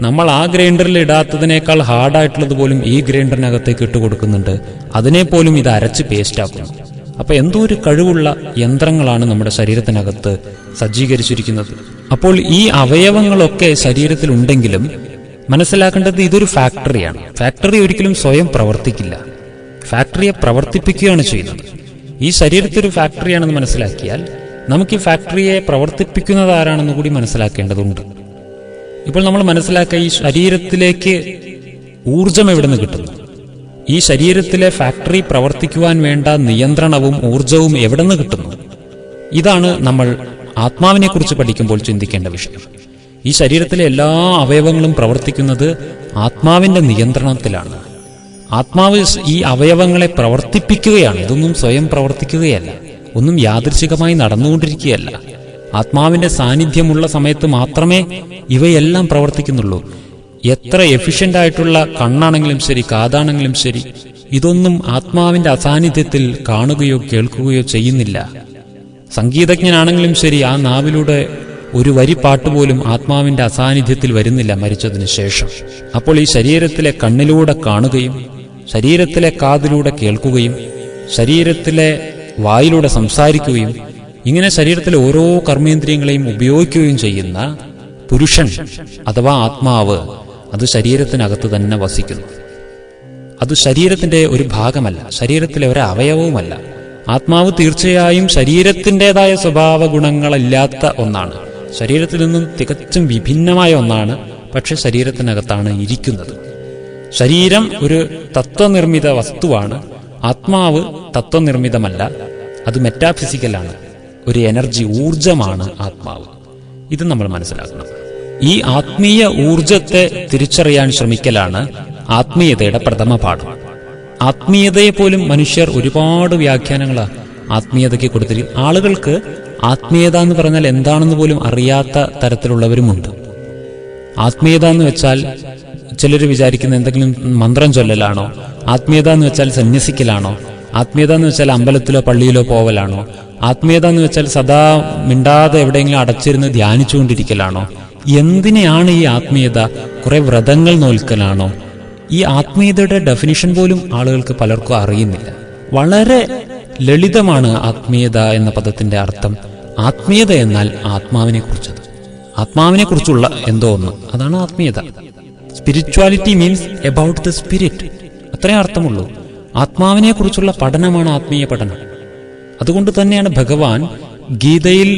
നമ്മൾ ആ ഗ്രൈൻഡറിൽ ഇടാത്തതിനേക്കാൾ ഹാർഡായിട്ടുള്ളത് പോലും ഈ ഗ്രൈൻഡറിനകത്തേക്ക് ഇട്ട് കൊടുക്കുന്നുണ്ട്. അതിനെ പോലും ഇത് അരച്ച് പേസ്റ്റാക്കുന്നു. അപ്പൊ എന്തോ ഒരു കഴിവുള്ള യന്ത്രങ്ങളാണ് നമ്മുടെ ശരീരത്തിനകത്ത് സജ്ജീകരിച്ചിരിക്കുന്നത്. അപ്പോൾ ഈ അവയവങ്ങളൊക്കെ ശരീരത്തിലുണ്ടെങ്കിലും മനസ്സിലാക്കേണ്ടത് ഇതൊരു ഫാക്ടറിയാണ്. ഫാക്ടറി ഒരിക്കലും സ്വയം പ്രവർത്തിക്കില്ല. ഫാക്ടറിയെ പ്രവർത്തിപ്പിക്കുകയാണ് ചെയ്യുന്നത്. ഈ ശരീരത്തൊരു ഫാക്ടറിയാണെന്ന് മനസ്സിലാക്കിയാൽ നമുക്ക് ഈ ഫാക്ടറിയെ പ്രവർത്തിപ്പിക്കുന്നത് ആരാണെന്ന് കൂടി മനസ്സിലാക്കേണ്ടതുണ്ട്. ഇപ്പോൾ നമ്മൾ മനസ്സിലാക്കുക, ഈ ശരീരത്തിലേക്ക് ഊർജം എവിടെ നിന്ന് കിട്ടുന്നു? ഈ ശരീരത്തിലെ ഫാക്ടറി പ്രവർത്തിക്കുവാൻ വേണ്ട നിയന്ത്രണവും ഊർജവും എവിടെ നിന്ന് കിട്ടുന്നു? ഇതാണ് നമ്മൾ ആത്മാവിനെക്കുറിച്ച് പഠിക്കുമ്പോൾ ചിന്തിക്കേണ്ട വിഷയം. ഈ ശരീരത്തിലെ എല്ലാ അവയവങ്ങളും പ്രവർത്തിക്കുന്നത് ആത്മാവിന്റെ നിയന്ത്രണത്തിലാണ്. ആത്മാവ് ഈ അവയവങ്ങളെ പ്രവർത്തിപ്പിക്കുകയാണ്. ഇതൊന്നും സ്വയം പ്രവർത്തിക്കുകയല്ല, ഒന്നും യാദൃച്ഛികമായി നടന്നുകൊണ്ടിരിക്കുകയല്ല. ആത്മാവിന്റെ സാന്നിധ്യമുള്ള സമയത്ത് മാത്രമേ ഇവയെല്ലാം പ്രവർത്തിക്കുന്നുള്ളൂ. എത്ര എഫിഷ്യന്റ് ആയിട്ടുള്ള കണ്ണാണെങ്കിലും ശരി, കാതാണെങ്കിലും ശരി, ഇതൊന്നും ആത്മാവിന്റെ അസാന്നിധ്യത്തിൽ കാണുകയോ കേൾക്കുകയോ ചെയ്യുന്നില്ല. സംഗീതജ്ഞനാണെങ്കിലും ശരി, ആ നാവിലൂടെ ഒരു വരി പാട്ടുപോലും ആത്മാവിന്റെ അസാന്നിധ്യത്തിൽ വരുന്നില്ല മരിച്ചതിന് ശേഷം. അപ്പോൾ ഈ ശരീരത്തിലെ കണ്ണിലൂടെ കാണുകയും ശരീരത്തിലെ കാതിലൂടെ കേൾക്കുകയും ശരീരത്തിലെ വായിലൂടെ സംസാരിക്കുകയും ഇങ്ങനെ ശരീരത്തിലെ ഓരോ കർമ്മേന്ദ്രിയങ്ങളെയും ഉപയോഗിക്കുകയും ചെയ്യുന്ന പുരുഷൻ അഥവാ ആത്മാവ്, അത് ശരീരത്തിനകത്ത് തന്നെ വസിക്കുന്നു. അത് ശരീരത്തിന്റെ ഒരു ഭാഗമല്ല, ശരീരത്തിലെ ഒരു അവയവവുമല്ല. ആത്മാവ് തീർച്ചയായും ശരീരത്തിൻ്റെതായ സ്വഭാവ ഗുണങ്ങളില്ലാത്ത ഒന്നാണ്, ശരീരത്തിൽ നിന്നും തികച്ചും വിഭിന്നമായ ഒന്നാണ്. പക്ഷെ ശരീരത്തിനകത്താണ് ഇരിക്കുന്നത്. ശരീരം ഒരു തത്വനിർമ്മിത വസ്തുവാണ്, ആത്മാവ് തത്വനിർമ്മിതമല്ല. അത് മെറ്റാഫിസിക്കലാണ്, ഒരു എനർജി, ഊർജമാണ് ആത്മാവ്. ഇത് നമ്മൾ മനസ്സിലാക്കണം. ഈ ആത്മീയ ഊർജത്തെ തിരിച്ചറിയാൻ ശ്രമിക്കലാണ് ആത്മീയതയുടെ പ്രഥമ പാഠം. ആത്മീയതയെ പോലും മനുഷ്യർ ഒരുപാട് വ്യാഖ്യാനങ്ങളാണ് ആത്മീയതയ്ക്ക് കൊടുത്തിരിക്കും. ആളുകൾക്ക് ആത്മീയത എന്ന് പറഞ്ഞാൽ എന്താണെന്ന് പോലും അറിയാത്ത തരത്തിലുള്ളവരുമുണ്ട്. ആത്മീയത എന്ന് വെച്ചാൽ ചിലർ വിചാരിക്കുന്ന എന്തെങ്കിലും മന്ത്രം ചൊല്ലലാണോ, ആത്മീയത എന്ന് വെച്ചാൽ സന്യസിക്കലാണോ, ആത്മീയത എന്ന് വെച്ചാൽ അമ്പലത്തിലോ പള്ളിയിലോ പോവലാണോ, ആത്മീയത എന്ന് വെച്ചാൽ സദാ മിണ്ടാതെ എവിടെയെങ്കിലും അടച്ചിരുന്ന് ധ്യാനിച്ചുകൊണ്ടിരിക്കലാണോ, എന്തിനെയാണ് ഈ ആത്മീയത? കുറെ വ്രതങ്ങൾ നോൽക്കലാണോ? ഈ ആത്മീയതയുടെ ഡെഫിനിഷൻ പോലും ആളുകൾക്ക് പലർക്കും അറിയുന്നില്ല. വളരെ ലളിതമാണ് ആത്മീയത എന്ന പദത്തിന്റെ അർത്ഥം. ആത്മീയത എന്നാൽ ആത്മാവിനെ കുറിച്ചത്, ആത്മാവിനെ കുറിച്ചുള്ള എന്തോ ഒന്ന്, അതാണ് ആത്മീയത. Spirituality means about the spirit, അത്രേ അർത്ഥമുള്ളൂ. ആത്മാവിനെ കുറിച്ചുള്ള പഠനമാണ് ആത്മീയ പഠനം. അതുകൊണ്ട് തന്നെയാണ് ഭഗവാൻ ഗീതയിൽ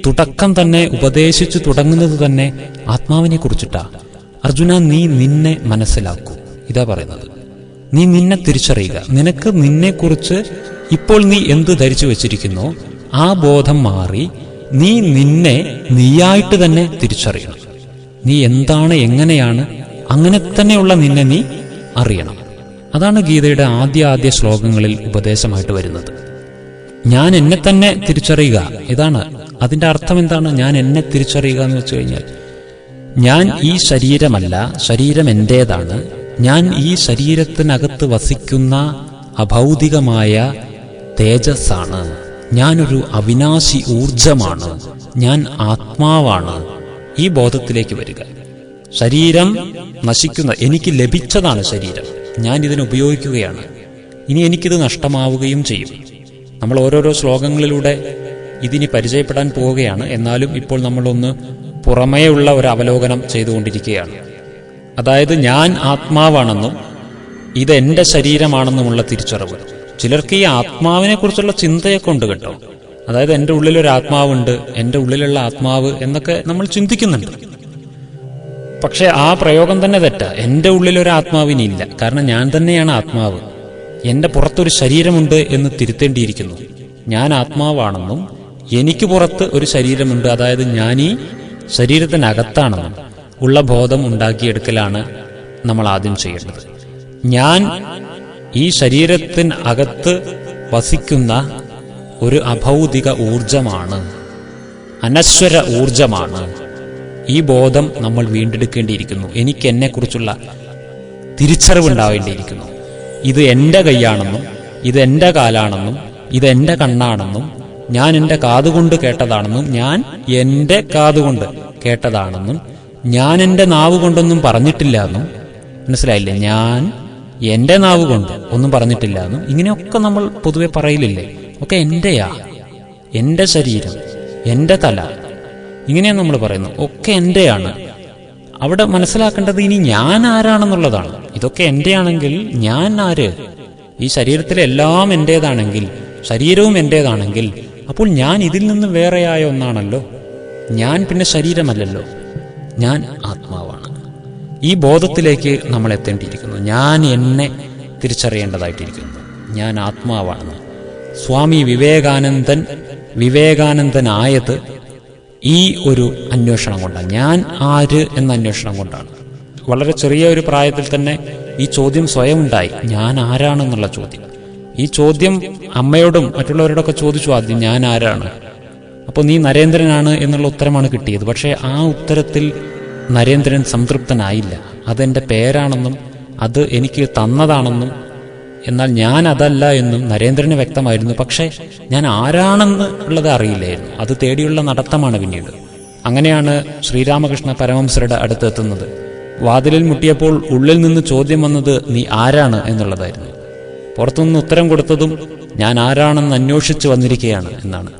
തുടക്കം തന്നെ ഉപദേശിച്ചു തുടങ്ങുന്നത് തന്നെ ആത്മാവിനെ കുറിച്ചിട്ടാ. അർജുന, നീ നിന്നെ മനസ്സിലാക്കൂ, ഇതാ പറയുന്നത്. നീ നിന്നെ തിരിച്ചറിയുക. നിനക്ക് നിന്നെക്കുറിച്ച് ഇപ്പോൾ നീ എന്ത് ധരിച്ചു വെച്ചിരിക്കുന്നോ ആ ബോധം മാറി നീ നിന്നെ നീയായിട്ട് തന്നെ തിരിച്ചറിയണം. നീ എന്താണ്, എങ്ങനെയാണ്, അങ്ങനെ തന്നെയുള്ള നിന്നെ നീ അറിയണം. അതാണ് ഗീതയുടെ ആദ്യ ശ്ലോകങ്ങളിൽ ഉപദേശമായിട്ട് വരുന്നത്. ഞാൻ എന്നെ തന്നെ തിരിച്ചറിയുക, ഇതാണ് അതിന്റെ അർത്ഥം. എന്താണ് ഞാൻ എന്നെ തിരിച്ചറിയുക എന്ന് വെച്ച് കഴിഞ്ഞാൽ, ഞാൻ ഈ ശരീരമല്ല, ശരീരം എന്റേതാണ്. ഞാൻ ഈ ശരീരത്തിനകത്ത് വസിക്കുന്ന അഭൗതികമായ തേജസ്സാണ്. ഞാനൊരു അവിനാശി ഊർജമാണ്. ഞാൻ ആത്മാവാണ്. ഈ ബോധത്തിലേക്ക് വരിക. ശരീരം നശിക്കുന്ന, എനിക്ക് ലഭിച്ചതാണ് ശരീരം, ഞാൻ ഇതിനെ ഉപയോഗിക്കുകയാണ്. ഇനി എനിക്കിത് നഷ്ടമാവുകയും ചെയ്യും. നമ്മൾ ഓരോരോ ശ്ലോകങ്ങളിലൂടെ ഇതിനി പരിചയപ്പെടാൻ പോവുകയാണ്. എന്നാലും ഇപ്പോൾ നമ്മളൊന്ന് പുറമേയുള്ള ഒരു അവലോകനം ചെയ്തുകൊണ്ടിരിക്കുകയാണ്. അതായത് ഞാൻ ആത്മാവാണെന്നും ഇതെന്റെ ശരീരമാണെന്നുമുള്ള തിരിച്ചറിവ്. ചിലർക്ക് ഈ ആത്മാവിനെ കുറിച്ചുള്ള ചിന്തയൊക്കെ ഉണ്ട് കേട്ടോ. അതായത് എൻ്റെ ഉള്ളിലൊരു ആത്മാവുണ്ട്, എൻ്റെ ഉള്ളിലുള്ള ആത്മാവ് എന്നൊക്കെ നമ്മൾ ചിന്തിക്കുന്നുണ്ട്. പക്ഷെ ആ പ്രയോഗം തന്നെ തെറ്റാ. എൻ്റെ ഉള്ളിലൊരു ആത്മാവിനില്ല, കാരണം ഞാൻ തന്നെയാണ് ആത്മാവ്. എൻ്റെ പുറത്തൊരു ശരീരമുണ്ട് എന്ന് തിരുത്തേണ്ടിയിരിക്കുന്നു. ഞാൻ ആത്മാവാണെന്നും എനിക്ക് പുറത്ത് ഒരു ശരീരമുണ്ട്, അതായത് ഞാൻ ഈ ശരീരത്തിനകത്താണെന്നും ഉള്ള ബോധം ഉണ്ടാക്കിയെടുക്കലാണ് നമ്മൾ ആദ്യം ചെയ്യേണ്ടത്. ഞാൻ ഈ ശരീരത്തിനകത്ത് വസിക്കുന്ന ഒരു അഭൗതിക ഊർജമാണ്, അനശ്വര ഊർജമാണ്. ഈ ബോധം നമ്മൾ വീണ്ടെടുക്കേണ്ടിയിരിക്കുന്നു. എനിക്ക് എന്നെക്കുറിച്ചുള്ള തിരിച്ചറിവുണ്ടാവേണ്ടിയിരിക്കുന്നു. ഇത് എൻ്റെ കൈയാണെന്നും ഇത് എൻ്റെ കാലാണെന്നും ഇത് എൻ്റെ കണ്ണാണെന്നും ഞാൻ എൻ്റെ കാതുകൊണ്ട് കേട്ടതാണെന്നും ഞാൻ എൻ്റെ കാതുകൊണ്ട് കേട്ടതാണെന്നും ഞാൻ എൻ്റെ നാവ് കൊണ്ടൊന്നും പറഞ്ഞിട്ടില്ല എന്നും, മനസ്സിലായില്ലേ? ഞാൻ എൻ്റെ നാവ് കൊണ്ട് ഒന്നും പറഞ്ഞിട്ടില്ല എന്നും ഇങ്ങനെയൊക്കെ നമ്മൾ പൊതുവെ പറയില്ലേ? ഒക്കെ എൻ്റെയാ, എൻ്റെ ശരീരം, എൻ്റെ തല, ഇങ്ങനെയാണ് നമ്മൾ പറയുന്നത്. ഒക്കെ എൻ്റെയാണ്. അവിടെ മനസ്സിലാക്കേണ്ടത് ഇനി ഞാൻ ആരാണെന്നുള്ളതാണ്. ഇതൊക്കെ എൻ്റെയാണെങ്കിൽ ഞാൻ ആര്? ഈ ശരീരത്തിലെ എല്ലാം എൻ്റേതാണെങ്കിൽ, ശരീരവും എൻ്റേതാണെങ്കിൽ, അപ്പോൾ ഞാൻ ഇതിൽ നിന്ന് വേറെയായ ഒന്നാണല്ലോ. ഞാൻ പിന്നെ ശരീരമല്ലല്ലോ, ഞാൻ ആത്മാവാണ്. ഈ ബോധത്തിലേക്ക് നമ്മൾ എത്തേണ്ടിയിരിക്കുന്നു. ഞാൻ എന്നെ തിരിച്ചറിയേണ്ടതായിട്ടിരിക്കുന്നു. ഞാൻ ആത്മാവാണെന്ന് സ്വാമി വിവേകാനന്ദനായത് ഈ ഒരു അന്വേഷണം കൊണ്ടാണ്, ഞാൻ ആര് എന്ന അന്വേഷണം കൊണ്ടാണ്. വളരെ ചെറിയ ഒരു പ്രായത്തിൽ തന്നെ ഈ ചോദ്യം സ്വയം ഉണ്ടായി, ഞാൻ ആരാണെന്നുള്ള ചോദ്യം. ഈ ചോദ്യം അമ്മയോടും മറ്റുള്ളവരോടൊക്കെ ചോദിച്ചു ആദ്യം, ഞാൻ ആരാണ്? അപ്പോൾ നീ നരേന്ദ്രനാണ് എന്നുള്ള ഉത്തരമാണ് കിട്ടിയത്. പക്ഷേ ആ ഉത്തരത്തിൽ നരേന്ദ്രൻ സംതൃപ്തനായില്ല. അതെൻ്റെ പേരാണെന്നും അത് എനിക്ക് തന്നതാണെന്നും എന്നാൽ ഞാൻ അതല്ല എന്നും നരേന്ദ്രന് വ്യക്തമായിരുന്നു. പക്ഷേ ഞാൻ ആരാണെന്ന് ഉള്ളത് അറിയില്ലായിരുന്നു. അത് തേടിയുള്ള നടത്തമാണ് പിന്നീട്. അങ്ങനെയാണ് ശ്രീരാമകൃഷ്ണ പരമഹംസരുടെ അടുത്തെത്തുന്നത്. വാതിലിൽ മുട്ടിയപ്പോൾ ഉള്ളിൽ നിന്ന് ചോദ്യം വന്നത് നീ ആരാണ് എന്നുള്ളതായിരുന്നു. പുറത്തുനിന്ന് ഉത്തരം കൊടുത്തതും ഞാൻ ആരാണെന്ന് അന്വേഷിച്ച് വന്നിരിക്കുകയാണ് എന്നാണ്.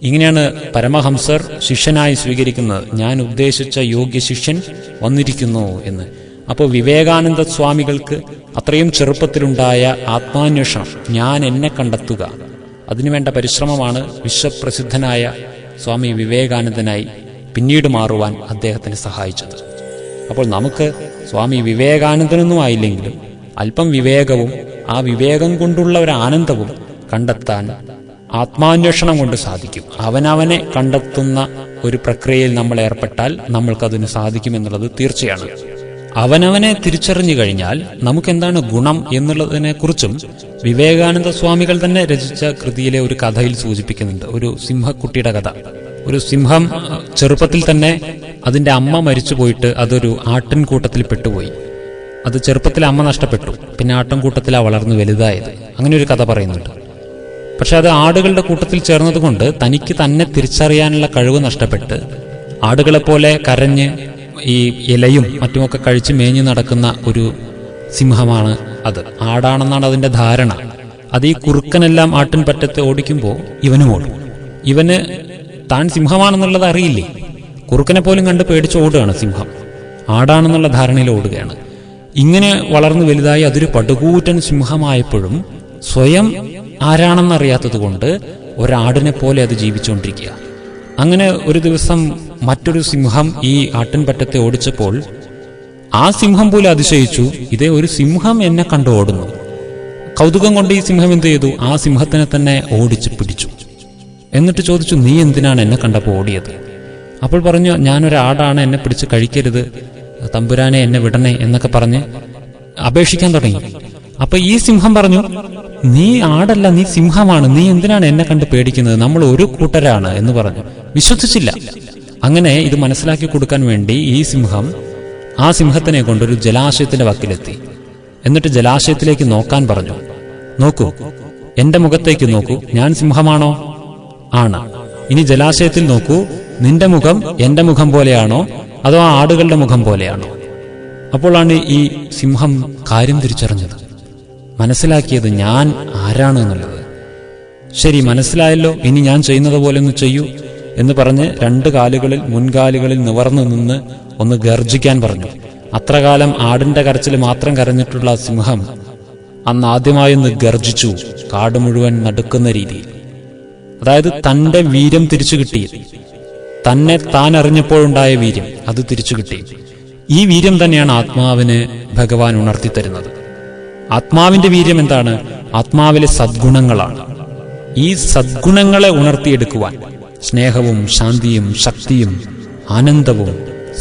ഇങ്ങനെയാണ് പരമഹംസർ ശിഷ്യനായി സ്വീകരിക്കുന്നത്. ഞാൻ ഉദ്ദേശിച്ച യോഗ്യ ശിഷ്യൻ വന്നിരിക്കുന്നു എന്ന്. അപ്പോൾ വിവേകാനന്ദ സ്വാമികൾക്ക് അത്രയും ചെറുപ്പത്തിലുണ്ടായ ആത്മാന്വേഷണം, ഞാൻ എന്നെ കണ്ടെത്തുക, അതിനുവേണ്ട പരിശ്രമമാണ് വിശ്വപ്രസിദ്ധനായ സ്വാമി വിവേകാനന്ദനായി പിന്നീട് മാറുവാൻ അദ്ദേഹത്തിന് സഹായിച്ചത്. അപ്പോൾ നമുക്ക് സ്വാമി വിവേകാനന്ദനൊന്നും ആയില്ലെങ്കിലും അല്പം വിവേകവും ആ വിവേകം കൊണ്ടുള്ള ഒരു ആനന്ദവും കണ്ടെത്താൻ ആത്മാന്വേഷണം കൊണ്ട് സാധിക്കും. അവനവനെ കണ്ടെത്തുന്ന ഒരു പ്രക്രിയയിൽ നമ്മൾ ഏർപ്പെട്ടാൽ നമ്മൾക്കതിന് സാധിക്കുമെന്നുള്ളത് തീർച്ചയാണ്. അവനവനെ തിരിച്ചറിഞ്ഞു കഴിഞ്ഞാൽ നമുക്കെന്താണ് ഗുണം എന്നുള്ളതിനെ കുറിച്ചും വിവേകാനന്ദ സ്വാമികൾ തന്നെ രചിച്ച കൃതിയിലെ ഒരു കഥയിൽ സൂചിപ്പിക്കുന്നുണ്ട്. ഒരു സിംഹക്കുട്ടിയുടെ കഥ. ഒരു സിംഹം ചെറുപ്പത്തിൽ തന്നെ അതിന്റെ അമ്മ മരിച്ചു പോയിട്ട് അതൊരു ആട്ടിൻകൂട്ടത്തിൽ പെട്ടുപോയി. അത് ചെറുപ്പത്തിൽ അമ്മ നഷ്ടപ്പെട്ടു, പിന്നെ ആട്ടിൻകൂട്ടത്തിലാണ് വളർന്നു വലുതായത്. അങ്ങനെ ഒരു കഥ പറയുന്നുണ്ട്. പക്ഷെ അത് ആടുകളുടെ കൂട്ടത്തിൽ ചേർന്നതുകൊണ്ട് തനിക്ക് തന്നെ തിരിച്ചറിയാനുള്ള കഴിവ് നഷ്ടപ്പെട്ട് ആടുകളെപ്പോലെ കരഞ്ഞ് ഈ ഇലയും മറ്റുമൊക്കെ കഴിച്ച് മേഞ്ഞു നടക്കുന്ന ഒരു സിംഹമാണ് അത്. ആടാണെന്നാണ് അതിന്റെ ധാരണ. അത് ഈ കുറുക്കനെല്ലാം ആട്ടിൻ പറ്റത്ത് ഓടിക്കുമ്പോൾ ഇവനും ഓടും. ഇവന് താൻ സിംഹമാണെന്നുള്ളത് അറിയില്ലേ. കുറുക്കനെ പോലും കണ്ട് പേടിച്ച് ഓടുകയാണ് സിംഹം. ആടാണെന്നുള്ള ധാരണയിൽ ഓടുകയാണ്. ഇങ്ങനെ വളർന്നു വലുതായി അതൊരു പടുകൂറ്റൻ സിംഹമായപ്പോഴും സ്വയം ആരാണെന്നറിയാത്തത് കൊണ്ട് ഒരാടിനെ പോലെ അത് ജീവിച്ചുകൊണ്ടിരിക്കുക. അങ്ങനെ ഒരു ദിവസം മറ്റൊരു സിംഹം ഈ ആട്ടിൻപറ്റത്തെ ഓടിച്ചപ്പോൾ ആ സിംഹം പോലും അതിശയിച്ചു, ഇതേ ഒരു സിംഹം എന്നെ കണ്ട് ഓടുന്നു. കൗതുകം കൊണ്ട് ഈ സിംഹം എന്ത് ചെയ്തു, ആ സിംഹത്തിനെ തന്നെ ഓടിച്ച് പിടിച്ചു. എന്നിട്ട് ചോദിച്ചു, നീ എന്തിനാണ് എന്നെ കണ്ടപ്പോൾ ഓടിയത്? അപ്പോൾ പറഞ്ഞു, ഞാനൊരാടാണ്, എന്നെ പിടിച്ച് കഴിക്കരുത്, തമ്പുരാനെ എന്നെ വിടണേ എന്നൊക്കെ പറഞ്ഞ് അപേക്ഷിക്കാൻ തുടങ്ങി. അപ്പൊ ഈ സിംഹം പറഞ്ഞു, നീ ആടല്ല, നീ സിംഹമാണ്, നീ എന്തിനാണ് എന്നെ കണ്ട് പേടിക്കുന്നത്, നമ്മൾ ഒരു കൂട്ടരാണ് എന്ന് പറഞ്ഞു. വിശ്വസിച്ചില്ല. അങ്ങനെ ഇത് മനസ്സിലാക്കി കൊടുക്കാൻ വേണ്ടി ഈ സിംഹം ആ സിംഹത്തിനെ കൊണ്ടൊരു ജലാശയത്തിന്റെ വക്കിലെത്തി. എന്നിട്ട് ജലാശയത്തിലേക്ക് നോക്കാൻ പറഞ്ഞു. നോക്കൂ, എന്റെ മുഖത്തേക്ക് നോക്കൂ, ഞാൻ സിംഹമാണോ? ആണ്. ഇനി ജലാശയത്തിൽ നോക്കൂ, നിന്റെ മുഖം എന്റെ മുഖം പോലെയാണോ അതോ ആ ആടുകളുടെ മുഖം പോലെയാണോ? അപ്പോഴാണ് ഈ സിംഹം കാര്യം തിരിച്ചറിഞ്ഞത്, മനസ്സിലാക്കിയത് ഞാൻ ആരാണ് എന്നുള്ളത്. ശരി, മനസ്സിലായല്ലോ, ഇനി ഞാൻ ചെയ്യുന്നത് പോലെ ഒന്ന് ചെയ്യൂ എന്ന് പറഞ്ഞ് രണ്ട് കാലുകളിൽ മുൻകാലുകളിൽ നിവർന്നു നിന്ന് ഒന്ന് ഗർജിക്കാൻ പറഞ്ഞു. അത്ര കാലം ആടിന്റെ കരച്ചിൽ മാത്രം കരഞ്ഞിട്ടുള്ള സിംഹം അന്ന് ആദ്യമായൊന്ന് ഗർജിച്ചു, കാട് മുഴുവൻ നടുക്കുന്ന രീതിയിൽ. അതായത് തന്റെ വീര്യം തിരിച്ചു കിട്ടി, തന്നെ താൻ അറിഞ്ഞപ്പോഴുണ്ടായ വീര്യം അത് തിരിച്ചു കിട്ടി. ഈ വീര്യം തന്നെയാണ് ആത്മാവിന് ഭഗവാൻ ഉണർത്തിത്തരുന്നത്. ആത്മാവിന്റെ വീര്യം എന്താണ്? ആത്മാവിലെ സദ്ഗുണങ്ങളാണ്. ഈ സദ്ഗുണങ്ങളെ ഉണർത്തിയെടുക്കുവാൻ സ്നേഹവും ശാന്തിയും ശക്തിയും ആനന്ദവും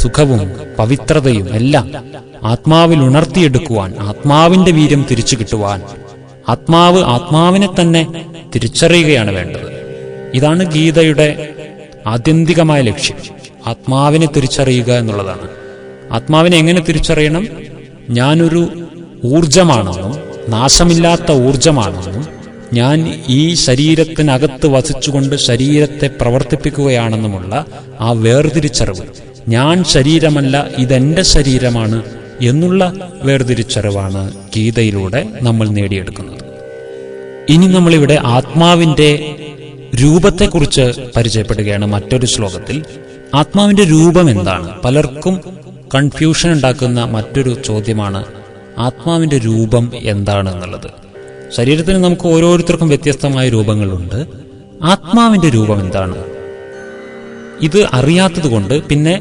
സുഖവും പവിത്രതയും എല്ലാം ആത്മാവിൽ ഉണർത്തിയെടുക്കുവാൻ, ആത്മാവിന്റെ വീര്യം തിരിച്ചു കിട്ടുവാൻ ആത്മാവിനെ തന്നെ തിരിച്ചറിയുകയാണ് വേണ്ടത്. ഇതാണ് ഗീതയുടെ ആത്യന്തികമായ ലക്ഷ്യം. ആത്മാവിനെ തിരിച്ചറിയുക എന്നുള്ളതാണ്. ആത്മാവിനെ എങ്ങനെ തിരിച്ചറിയണം? ഞാനൊരു ഊർജമാണെന്നും നാശമില്ലാത്ത ഊർജമാണെന്നും ഞാൻ ഈ ശരീരത്തിനകത്ത് വസിച്ചുകൊണ്ട് ശരീരത്തെ പ്രവർത്തിപ്പിക്കുകയാണെന്നുമുള്ള ആ വേർതിരിച്ചറിവ്. ഞാൻ ശരീരമല്ല, ഇതെന്റെ ശരീരമാണ് എന്നുള്ള വേർതിരിച്ചറിവാണ് ഗീതയിലൂടെ നമ്മൾ നേടിയെടുക്കുന്നത്. ഇനി നമ്മളിവിടെ ആത്മാവിന്റെ രൂപത്തെക്കുറിച്ച് പരിചയപ്പെടുകയാണ്. മറ്റൊരു ശ്ലോകത്തിൽ ആത്മാവിന്റെ രൂപം എന്താണ്? പലർക്കും കൺഫ്യൂഷൻ ഉണ്ടാക്കുന്ന മറ്റൊരു ചോദ്യമാണ് ആത്മാവിന്റെ രൂപം എന്താണ് എന്നുള്ളത്. ശരീരത്തിന് നമുക്ക് ഓരോരുത്തർക്കും വ്യത്യസ്തമായ രൂപങ്ങളുണ്ട്. ആത്മാവിന്റെ രൂപം എന്താണ്? ഇത് അറിയാത്തത് കൊണ്ട്, പിന്നെ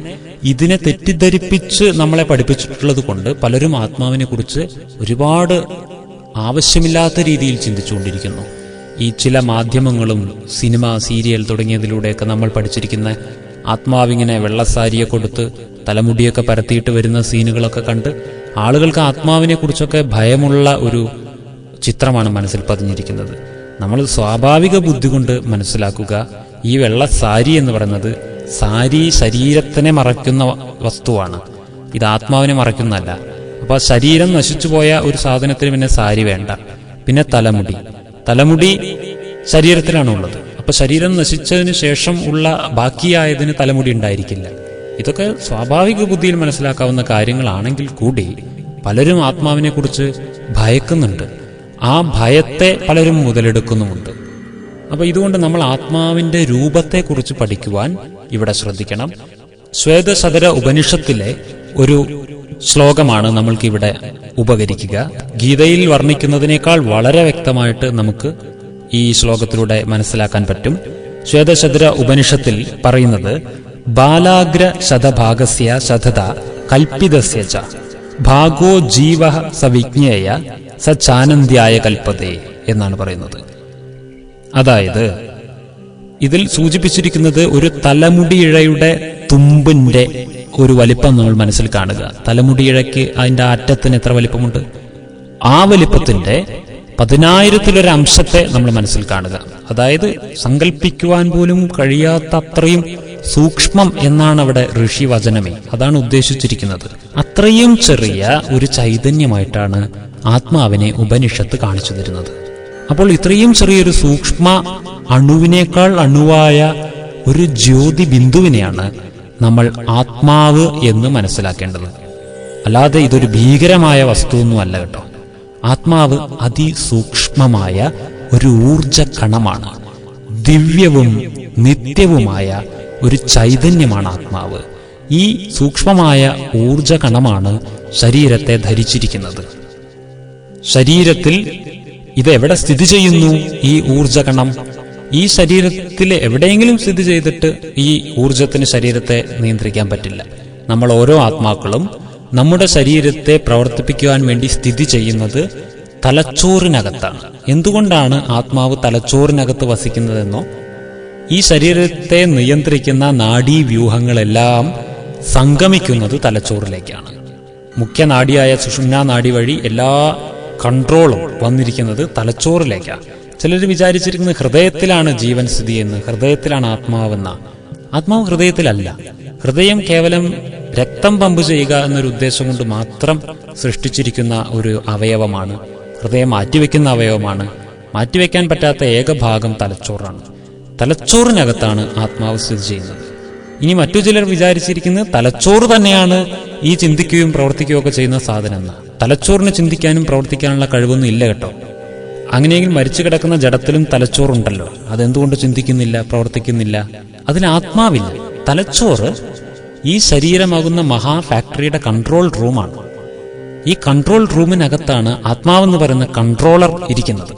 ഇതിനെ തെറ്റിദ്ധരിപ്പിച്ച് നമ്മളെ പഠിപ്പിച്ചിട്ടുള്ളത് കൊണ്ട് പലരും ആത്മാവിനെ കുറിച്ച് ഒരുപാട് ആവശ്യമില്ലാത്ത രീതിയിൽ ചിന്തിച്ചുകൊണ്ടിരിക്കുന്നു. ഈ ചില മാധ്യമങ്ങളും സിനിമ, സീരിയൽ തുടങ്ങിയതിലൂടെയൊക്കെ നമ്മൾ പഠിച്ചിരിക്കുന്ന ആത്മാവിങ്ങനെ വെള്ളസാരിയെ കൊടുത്ത് തലമുടിയൊക്കെ പരത്തിയിട്ട് വരുന്ന സീനുകളൊക്കെ കണ്ട് ആളുകൾക്ക് ആത്മാവിനെ കുറിച്ചൊക്കെ ഭയമുള്ള ഒരു ചിത്രമാണ് മനസ്സിൽ പതിഞ്ഞിരിക്കുന്നത്. നമ്മൾ സ്വാഭാവിക ബുദ്ധി കൊണ്ട് മനസ്സിലാക്കുക, ഈ വെള്ള സാരി എന്ന് പറയുന്നത് സാരി ശരീരത്തിനെ മറയ്ക്കുന്ന വസ്തുവാണ്, ഇത് ആത്മാവിനെ മറയ്ക്കുന്നതല്ല. അപ്പൊ ശരീരം നശിച്ചുപോയ ഒരു സാധനത്തിന് പിന്നെ സാരി വേണ്ട. പിന്നെ തലമുടി ശരീരത്തിലാണുള്ളത്. അപ്പൊ ശരീരം നശിച്ചതിന് ശേഷം ഉള്ള ബാക്കിയായതിന് തലമുടി ഉണ്ടായിരിക്കില്ല. ഇതൊക്കെ സ്വാഭാവിക ബുദ്ധിയിൽ മനസ്സിലാക്കാവുന്ന കാര്യങ്ങളാണെങ്കിൽ കൂടി പലരും ആത്മാവിനെ കുറിച്ച് ഭയക്കുന്നുണ്ട്. ആ ഭയത്തെ പലരും മുതലെടുക്കുന്നുമുണ്ട്. അപ്പൊ ഇതുകൊണ്ട് നമ്മൾ ആത്മാവിന്റെ രൂപത്തെക്കുറിച്ച് പഠിക്കുവാൻ ഇവിടെ ശ്രദ്ധിക്കണം. ശ്വേതശതര ഉപനിഷത്തിലെ ഒരു ശ്ലോകമാണ് നമ്മൾക്കിവിടെ ഉപകരിക്കുക. ഗീതയിൽ വർണ്ണിക്കുന്നതിനേക്കാൾ വളരെ വ്യക്തമായിട്ട് നമുക്ക് ഈ ശ്ലോകത്തിലൂടെ മനസ്സിലാക്കാൻ പറ്റും. ശ്വേതശതര ഉപനിഷത്തിൽ പറയുന്നത് ബാലാഗ്ര ശതഭാഗസ്യ ശതത കൽപ്പിതസ്യ ച ഭാഗോ ജീവ സവിജ്ഞേയ സച്ചാനന്ദ്യായ കൽപ്പതേ എന്നാണ് പറയുന്നത്. അതായത് ഇതിൽ സൂചിപ്പിച്ചിരിക്കുന്നത് ഒരു തലമുടിയിഴയുടെ തുമ്പിന്റെ ഒരു വലിപ്പം നമ്മൾ മനസ്സിൽ കാണുക. തലമുടിയിഴയ്ക്ക് അതിന്റെ അറ്റത്തിന് എത്ര വലിപ്പമുണ്ട്? ആ വലിപ്പത്തിന്റെ 10,000-ത്തിലൊരു അംശത്തെ നമ്മൾ മനസ്സിൽ കാണുക. അതായത് സങ്കല്പിക്കുവാൻ പോലും കഴിയാത്ത അത്രയും സൂക്ഷ്മം എന്നാണ് അവിടെ ഋഷി വചനമേ, അതാണ് ഉദ്ദേശിച്ചിരിക്കുന്നത്. അത്രയും ചെറിയ ഒരു ചൈതന്യമായിട്ടാണ് ആത്മാവിനെ ഉപനിഷത്ത് കാണിച്ചു തരുന്നത്. അപ്പോൾ ഇത്രയും ചെറിയൊരു സൂക്ഷ്മ അണുവിനേക്കാൾ അണുവായ ഒരു ജ്യോതി ബിന്ദുവിനെയാണ് നമ്മൾ ആത്മാവ് എന്ന് മനസ്സിലാക്കേണ്ടത്. അല്ലാതെ ഇതൊരു ഭീകരമായ വസ്തുവൊന്നുമല്ല കേട്ടോ. ആത്മാവ് അതിസൂക്ഷ്മമായ ഒരു ഊർജ കണമാണ്. ദിവ്യവും നിത്യവുമായ ഒരു ചൈതന്യമാണ് ആത്മാവ്. ഈ സൂക്ഷ്മമായ ഊർജ കണമാണ് ശരീരത്തെ ധരിച്ചിരിക്കുന്നത്. ശരീരത്തിൽ ഇത് എവിടെ സ്ഥിതി ചെയ്യുന്നു? ഈ ഊർജകണം ഈ ശരീരത്തിൽ എവിടെയെങ്കിലും സ്ഥിതി ചെയ്തിട്ട് ഈ ഊർജത്തിന് ശരീരത്തെ നിയന്ത്രിക്കാൻ പറ്റില്ല. നമ്മൾ ഓരോ ആത്മാക്കളും നമ്മുടെ ശരീരത്തെ പ്രവർത്തിപ്പിക്കുവാൻ വേണ്ടി സ്ഥിതി ചെയ്യുന്നത് തലച്ചോറിനകത്താണ്. എന്തുകൊണ്ടാണ് ആത്മാവ് തലച്ചോറിനകത്ത് വസിക്കുന്നതെന്നോ, ഈ ശരീരത്തെ നിയന്ത്രിക്കുന്ന നാഡീവ്യൂഹങ്ങളെല്ലാം സംഗമിക്കുന്നത് തലച്ചോറിലേക്കാണ്. മുഖ്യ നാഡിയായ സുഷുമ്നാ നാഡി വഴി എല്ലാ കൺട്രോളും വന്നിരിക്കുന്നത് തലച്ചോറിലേക്കാണ്. ചിലർ വിചാരിച്ചിരിക്കുന്നത് ഹൃദയത്തിലാണ് ജീവൻ സ്ഥിതി എന്ന്, ഹൃദയത്തിലാണ് ആത്മാവെന്ന. ആത്മാവ് ഹൃദയത്തിലല്ല. ഹൃദയം കേവലം രക്തം പമ്പ് ചെയ്യുക എന്നൊരു ഉദ്ദേശം കൊണ്ട് മാത്രം സൃഷ്ടിച്ചിരിക്കുന്ന ഒരു അവയവമാണ്. ഹൃദയം മാറ്റിവെക്കുന്ന അവയവമാണ്. മാറ്റിവെക്കാൻ പറ്റാത്ത ഏക ഭാഗം തലച്ചോറാണ്. തലച്ചോറിനകത്താണ് ആത്മാവ് സ്ഥിതി ചെയ്യുന്നത്. ഇനി മറ്റു ചിലർ വിചാരിച്ചിരിക്കുന്നത് തലച്ചോറ് തന്നെയാണ് ഈ ചിന്തിക്കുകയും പ്രവർത്തിക്കുകയും ഒക്കെ ചെയ്യുന്ന സാധനം എന്ന. തലച്ചോറിന് ചിന്തിക്കാനും പ്രവർത്തിക്കാനുള്ള കഴിവൊന്നും ഇല്ല കേട്ടോ. അങ്ങനെയെങ്കിൽ മരിച്ചു കിടക്കുന്ന ജഡത്തിലും തലച്ചോറുണ്ടല്ലോ, അതെന്തുകൊണ്ട് ചിന്തിക്കുന്നില്ല, പ്രവർത്തിക്കുന്നില്ല? അതിന് ആത്മാവില്ല. തലച്ചോറ് ഈ ശരീരമാകുന്ന മഹാ ഫാക്ടറിയുടെ കൺട്രോൾ റൂമാണ്. ഈ കൺട്രോൾ റൂമിനകത്താണ് ആത്മാവെന്ന് പറയുന്ന കൺട്രോളർ ഇരിക്കുന്നത്.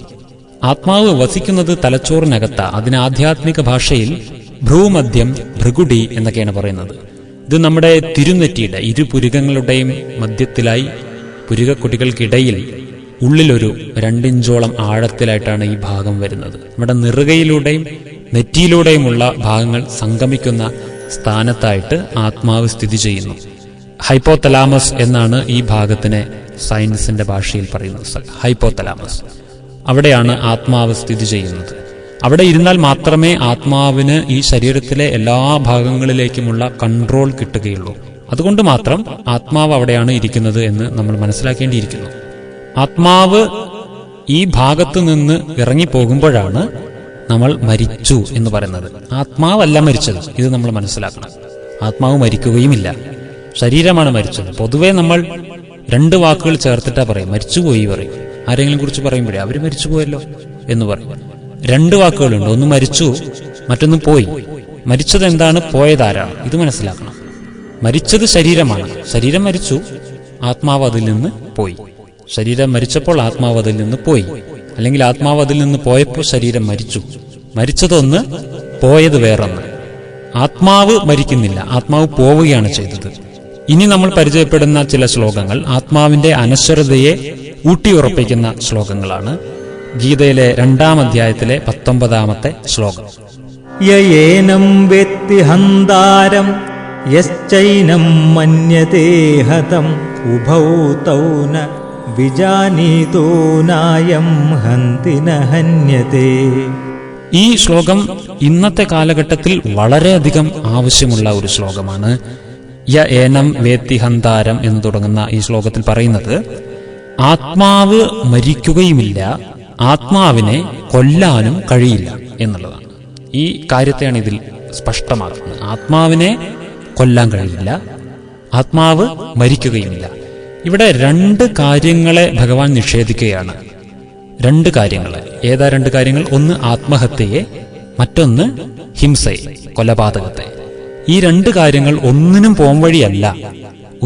ആത്മാവ് വസിക്കുന്നത് തലച്ചോറിനകത്താ. അതിന് ആധ്യാത്മിക ഭാഷയിൽ ഭ്രൂമധ്യം, ഭൃഗുടി എന്നൊക്കെയാണ് പറയുന്നത്. ഇത് നമ്മുടെ തിരുനെറ്റിയുടെ ഇരുപുരുകങ്ങളുടെയും മധ്യത്തിലായി പുരുകക്കൊടികൾക്കിടയിൽ ഉള്ളിലൊരു 2 ഇഞ്ചോളം ആഴത്തിലായിട്ടാണ് ഈ ഭാഗം വരുന്നത്. നമ്മുടെ നെറുകയിലൂടെയും നെറ്റിയിലൂടെയുമുള്ള ഭാഗങ്ങൾ സംഗമിക്കുന്ന സ്ഥാനത്തായിട്ട് ആത്മാവ് സ്ഥിതി ചെയ്യുന്നു. ഹൈപ്പോതലാമസ് എന്നാണ് ഈ ഭാഗത്തിനെ സയൻസിന്റെ ഭാഷയിൽ പറയുന്നത്. ഹൈപ്പോതലാമസ്, അവിടെയാണ് ആത്മാവ് സ്ഥിതി ചെയ്യുന്നത്. അവിടെ ഇരുന്നാൽ മാത്രമേ ആത്മാവിന് ഈ ശരീരത്തിലെ എല്ലാ ഭാഗങ്ങളിലേക്കുമുള്ള കൺട്രോൾ കിട്ടുകയുള്ളൂ. അതുകൊണ്ട് മാത്രം ആത്മാവ് അവിടെയാണ് ഇരിക്കുന്നത് എന്ന് നമ്മൾ മനസ്സിലാക്കേണ്ടിയിരിക്കുന്നു. ആത്മാവ് ഈ ഭാഗത്തു നിന്ന് ഇറങ്ങിപ്പോകുമ്പോഴാണ് നമ്മൾ മരിച്ചു എന്ന് പറയുന്നത്. ആത്മാവല്ല മരിച്ചത്, ഇത് നമ്മൾ മനസ്സിലാക്കണം. ആത്മാവ് മരിക്കുകയുമില്ല, ശരീരമാണ് മരിച്ചത്. പൊതുവെ നമ്മൾ 2 വാക്കുകൾ ചേർത്തിട്ടാ പറയും. മരിച്ചുപോയി പറയും. ആരെങ്കിലും കുറിച്ച് പറയുമ്പോഴേ അവർ മരിച്ചുപോയല്ലോ എന്ന് പറയും. 2 വാക്കുകളുണ്ട്. ഒന്ന് മരിച്ചു, മറ്റൊന്ന് പോയി. മരിച്ചത് എന്താണ്, പോയതാരാണ്, ഇത് മനസ്സിലാക്കണം. മരിച്ചത് ശരീരമാണ്. ശരീരം മരിച്ചു, ആത്മാവ് അതിൽ നിന്ന് പോയി. ശരീരം മരിച്ചപ്പോൾ ആത്മാവ് അതിൽ നിന്ന് പോയി, അല്ലെങ്കിൽ ആത്മാവ് അതിൽ നിന്ന് പോയപ്പോൾ ശരീരം മരിച്ചു. മരിച്ചതൊന്ന്, പോയത് വേറൊന്ന്. ആത്മാവ് മരിക്കുന്നില്ല, ആത്മാവ് പോവുകയാണ് ചെയ്തത്. ഇനി നമ്മൾ പരിചയപ്പെടുന്ന ചില ശ്ലോകങ്ങൾ ആത്മാവിന്റെ അനശ്വരതയെ ഊട്ടിയുറപ്പിക്കുന്ന ശ്ലോകങ്ങളാണ്. ഗീതയിലെ 2-ാം അധ്യായത്തിലെ 19-ാമത്തെ ശ്ലോകം. യേനം വേത്തി ഹന്താരം യശ്ചൈനം മന്യതേ ഹതം ഉഭൗ തൗ ന വിജാനീതോ നായം ഹന്തി ന ഹന്യതേ. ഈ ശ്ലോകം ഇന്നത്തെ കാലഘട്ടത്തിൽ വളരെയധികം ആവശ്യമുള്ള ഒരു ശ്ലോകമാണ്. ഏനം വേത്തി ഹന്താരം എന്ന് തുടങ്ങുന്ന ഈ ശ്ലോകത്തിൽ പറയുന്നത് ആത്മാവ് മരിക്കുകയുമില്ല, ആത്മാവിനെ കൊല്ലാനും കഴിയില്ല എന്നുള്ളതാണ്. ഈ കാര്യത്തെയാണ് ഇതിൽ സ്പഷ്ടമാക്കുന്നത്. ആത്മാവിനെ കൊല്ലാൻ കഴിയില്ല, ആത്മാവ് മരിക്കുകയുമില്ല. ഇവിടെ രണ്ട് കാര്യങ്ങളെ ഭഗവാൻ നിഷേധിക്കുകയാണ്. രണ്ട് കാര്യങ്ങളെ. ഏതാ രണ്ട് കാര്യങ്ങൾ? ഒന്ന് ആത്മഹത്യയെ, മറ്റൊന്ന് ഹിംസയെ, കൊലപാതകത്തെ. ഈ രണ്ട് കാര്യങ്ങൾ ഒന്നിനും പോംവഴിയല്ല,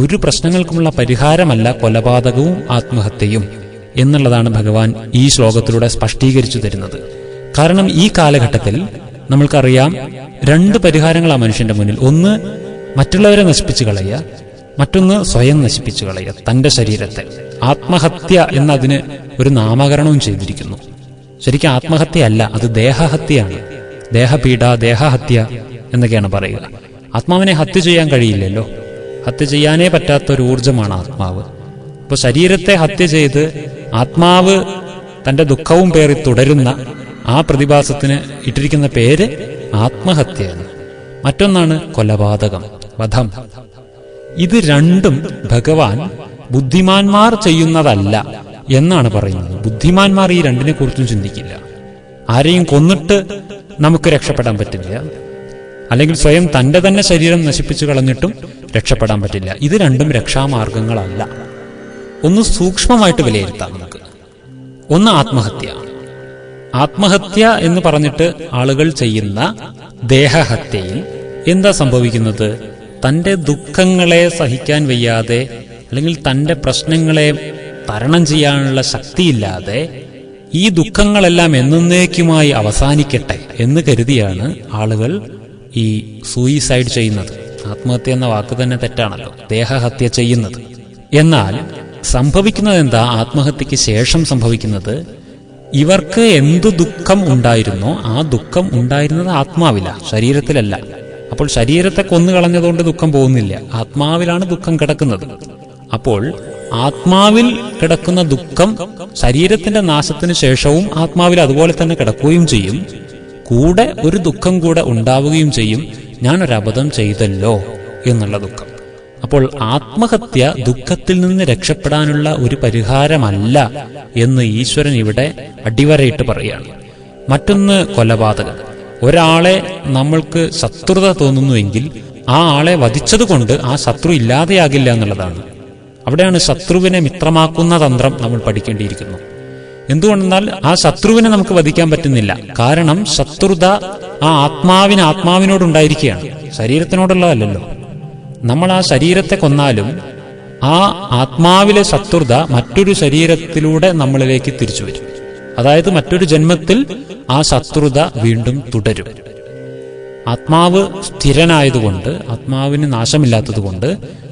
ഒരു പ്രശ്നങ്ങൾക്കുമുള്ള പരിഹാരമല്ല കൊലപാതകവും ആത്മഹത്യയും എന്നുള്ളതാണ് ഭഗവാൻ ഈ ശ്ലോകത്തിലൂടെ സ്പഷ്ടീകരിച്ചു തരുന്നത്. കാരണം ഈ കാലഘട്ടത്തിൽ നമ്മൾക്കറിയാം, രണ്ട് പരിഹാരങ്ങളാണ് മനുഷ്യന്റെ മുന്നിൽ. ഒന്ന് മറ്റുള്ളവരെ നശിപ്പിച്ചു കളയുക, മറ്റൊന്ന് സ്വയം നശിപ്പിച്ചു കളയുക, തന്റെ ശരീരത്തെ. ആത്മഹത്യ എന്നതിന് ഒരു നാമകരണവും ചെയ്തിരിക്കുന്നു. ശരിക്കും ആത്മഹത്യയല്ല, അത് ദേഹഹത്യയാണ്. ദേഹപീഡ, ദേഹഹത്യ എന്നൊക്കെയാണ് പറയുക. ആത്മാവിനെ ഹത്യ ചെയ്യാൻ കഴിയില്ലല്ലോ. ഹത്യ ചെയ്യാനേ പറ്റാത്തൊരു ഊർജമാണ് ആത്മാവ്. അപ്പോൾ ശരീരത്തെ ഹത്യ ചെയ്ത് ആത്മാവ് തന്റെ ദുഃഖവും പേറി തുടരുന്ന ആ പ്രതിഭാസത്തിന് ഇട്ടിരിക്കുന്ന പേര് ആത്മഹത്യയാണ്. മറ്റൊന്നാണ് കൊലപാതകം, വധം. ഇത് രണ്ടും ഭഗവാൻ ബുദ്ധിമാന്മാർ ചെയ്യുന്നതല്ല എന്നാണ് പറയുന്നത്. ബുദ്ധിമാന്മാർ ഈ രണ്ടിനെ കുറിച്ചും ചിന്തിക്കില്ല. ആരെയും കൊന്നിട്ട് നമുക്ക് രക്ഷപ്പെടാൻ പറ്റില്ല, അല്ലെങ്കിൽ സ്വയം തന്റെ തന്നെ ശരീരം നശിപ്പിച്ചു കളഞ്ഞിട്ടും രക്ഷപ്പെടാൻ പറ്റില്ല. ഇത് രണ്ടും രക്ഷാമാർഗങ്ങളല്ല. ഒന്ന് സൂക്ഷ്മമായിട്ട് വിലയിരുത്താം നമുക്ക്. ഒന്ന് ആത്മഹത്യ. ആത്മഹത്യ എന്ന് പറഞ്ഞിട്ട് ആളുകൾ ചെയ്യുന്ന ദേഹഹത്യയിൽ എന്താ സംഭവിക്കുന്നത്? തന്റെ ദുഃഖങ്ങളെ സഹിക്കാൻ വയ്യാതെ, അല്ലെങ്കിൽ തന്റെ പ്രശ്നങ്ങളെ തരണം ചെയ്യാനുള്ള ശക്തിയില്ലാതെ ഈ ദുഃഖങ്ങളെല്ലാം എന്നേക്കുമായി അവസാനിക്കട്ടെ എന്ന് കരുതിയാണ് ആളുകൾ ഈ സൂയിസൈഡ് ചെയ്യുന്നത്. ആത്മഹത്യ എന്ന വാക്ക് തന്നെ തെറ്റാണല്ലോ, ദേഹഹത്യ ചെയ്യുന്നത്. എന്നാൽ സംഭവിക്കുന്നത് എന്താ? ആത്മഹത്യക്ക് ശേഷം സംഭവിക്കുന്നത്, ഇവർക്ക് എന്തു ദുഃഖം ഉണ്ടായിരുന്നോ ആ ദുഃഖം ഉണ്ടായിരുന്നത് ആത്മാവില, ശരീരത്തിലല്ല. അപ്പോൾ ശരീരത്തെ കൊന്നുകളഞ്ഞതുകൊണ്ട് ദുഃഖം പോകുന്നില്ല, ആത്മാവിലാണ് ദുഃഖം കിടക്കുന്നത്. അപ്പോൾ ആത്മാവിൽ കിടക്കുന്ന ദുഃഖം ശരീരത്തിന്റെ നാശത്തിന് ശേഷവും ആത്മാവിൽ അതുപോലെ തന്നെ കിടക്കുകയും ചെയ്യും. കൂടെ ഒരു ദുഃഖം കൂടെ ഉണ്ടാവുകയും ചെയ്യും, ഞാനൊരബദ്ധം ചെയ്തല്ലോ എന്നുള്ള ദുഃഖം. അപ്പോൾ ആത്മഹത്യ ദുഃഖത്തിൽ നിന്ന് രക്ഷപ്പെടാനുള്ള ഒരു പരിഹാരമല്ല എന്ന് ഈശ്വരൻ ഇവിടെ അടിവരയിട്ട് പറയുകയാണ്. മറ്റൊന്ന് കൊലപാതകം. ഒരാളെ നമ്മൾക്ക് ശത്രുത തോന്നുന്നുവെങ്കിൽ ആ ആളെ വധിച്ചതുകൊണ്ട് ആ ശത്രു ഇല്ലാതെയാകില്ല എന്നുള്ളതാണ്. അവിടെയാണ് ശത്രുവിനെ മിത്രമാക്കുന്ന തന്ത്രം നമ്മൾ പഠിക്കേണ്ടിയിരിക്കുന്നു. എന്തുകൊണ്ടെന്നാൽ ആ ശത്രുവിനെ നമുക്ക് വധിക്കാൻ പറ്റുന്നില്ല. കാരണം ശത്രുത ആ ആത്മാവിനോടുണ്ടായിരിക്കുകയാണ്, ശരീരത്തിനോടുള്ളതല്ലോ. നമ്മൾ ആ ശരീരത്തെ കൊന്നാലും ആ ആത്മാവിലെ ശത്രുത മറ്റൊരു ശരീരത്തിലൂടെ നമ്മളിലേക്ക് തിരിച്ചു വരും. അതായത് മറ്റൊരു ജന്മത്തിൽ ആ ശത്രുത വീണ്ടും തുടരും. ആത്മാവ് സ്ഥിരനായതുകൊണ്ട്, ആത്മാവിന് നാശമില്ലാത്തതുകൊണ്ട്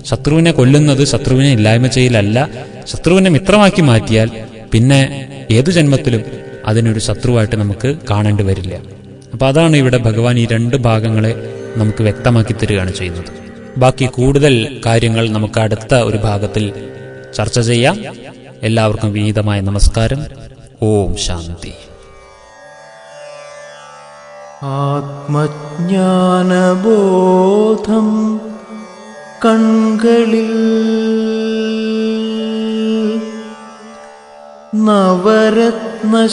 ശത്രുവിനെ കൊല്ലുന്നത് ശത്രുവിനെ ഇല്ലായ്മ ചെയ്യലല്ല, ശത്രുവിനെ മിത്രമാക്കി മാറ്റിയാൽ പിന്നെ ഏതു ജന്മത്തിലും അതിനൊരു ശത്രുവായിട്ട് നമുക്ക് കാണേണ്ടി വരില്ല. അപ്പൊ അതാണ് ഇവിടെ ഭഗവാൻ ഈ രണ്ട് ഭാഗങ്ങളെ നമുക്ക് വ്യക്തമാക്കി തരികയാണ് ചെയ്യുന്നത്. ബാക്കി കൂടുതൽ കാര്യങ്ങൾ നമുക്ക് അടുത്ത ഒരു ഭാഗത്തിൽ ചർച്ച ചെയ്യാം. എല്ലാവർക്കും വിനീതമായ നമസ്കാരം. ഓം ശാന്തി. ആത്മജ്ഞാനബോധം കൺകളിൽ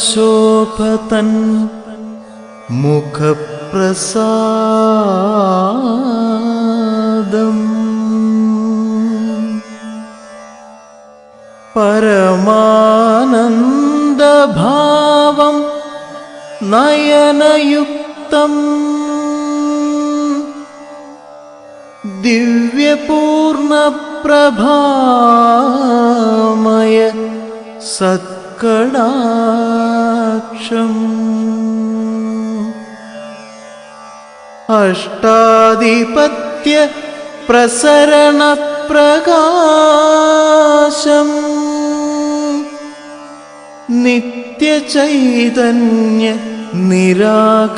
നവരത്നശോഭതൻ മുഖപ്രസാദം പരമാനന്ദഭാവം നയനയുക്തം ദിവ്യപൂർണപ്രഭാമയ സത്കടാക്ഷം അഷ്ടാധിപത്യ പ്രസരണപ്രകാശം നിത്യചൈതന്യ നിരാകാരസ്വരൂപം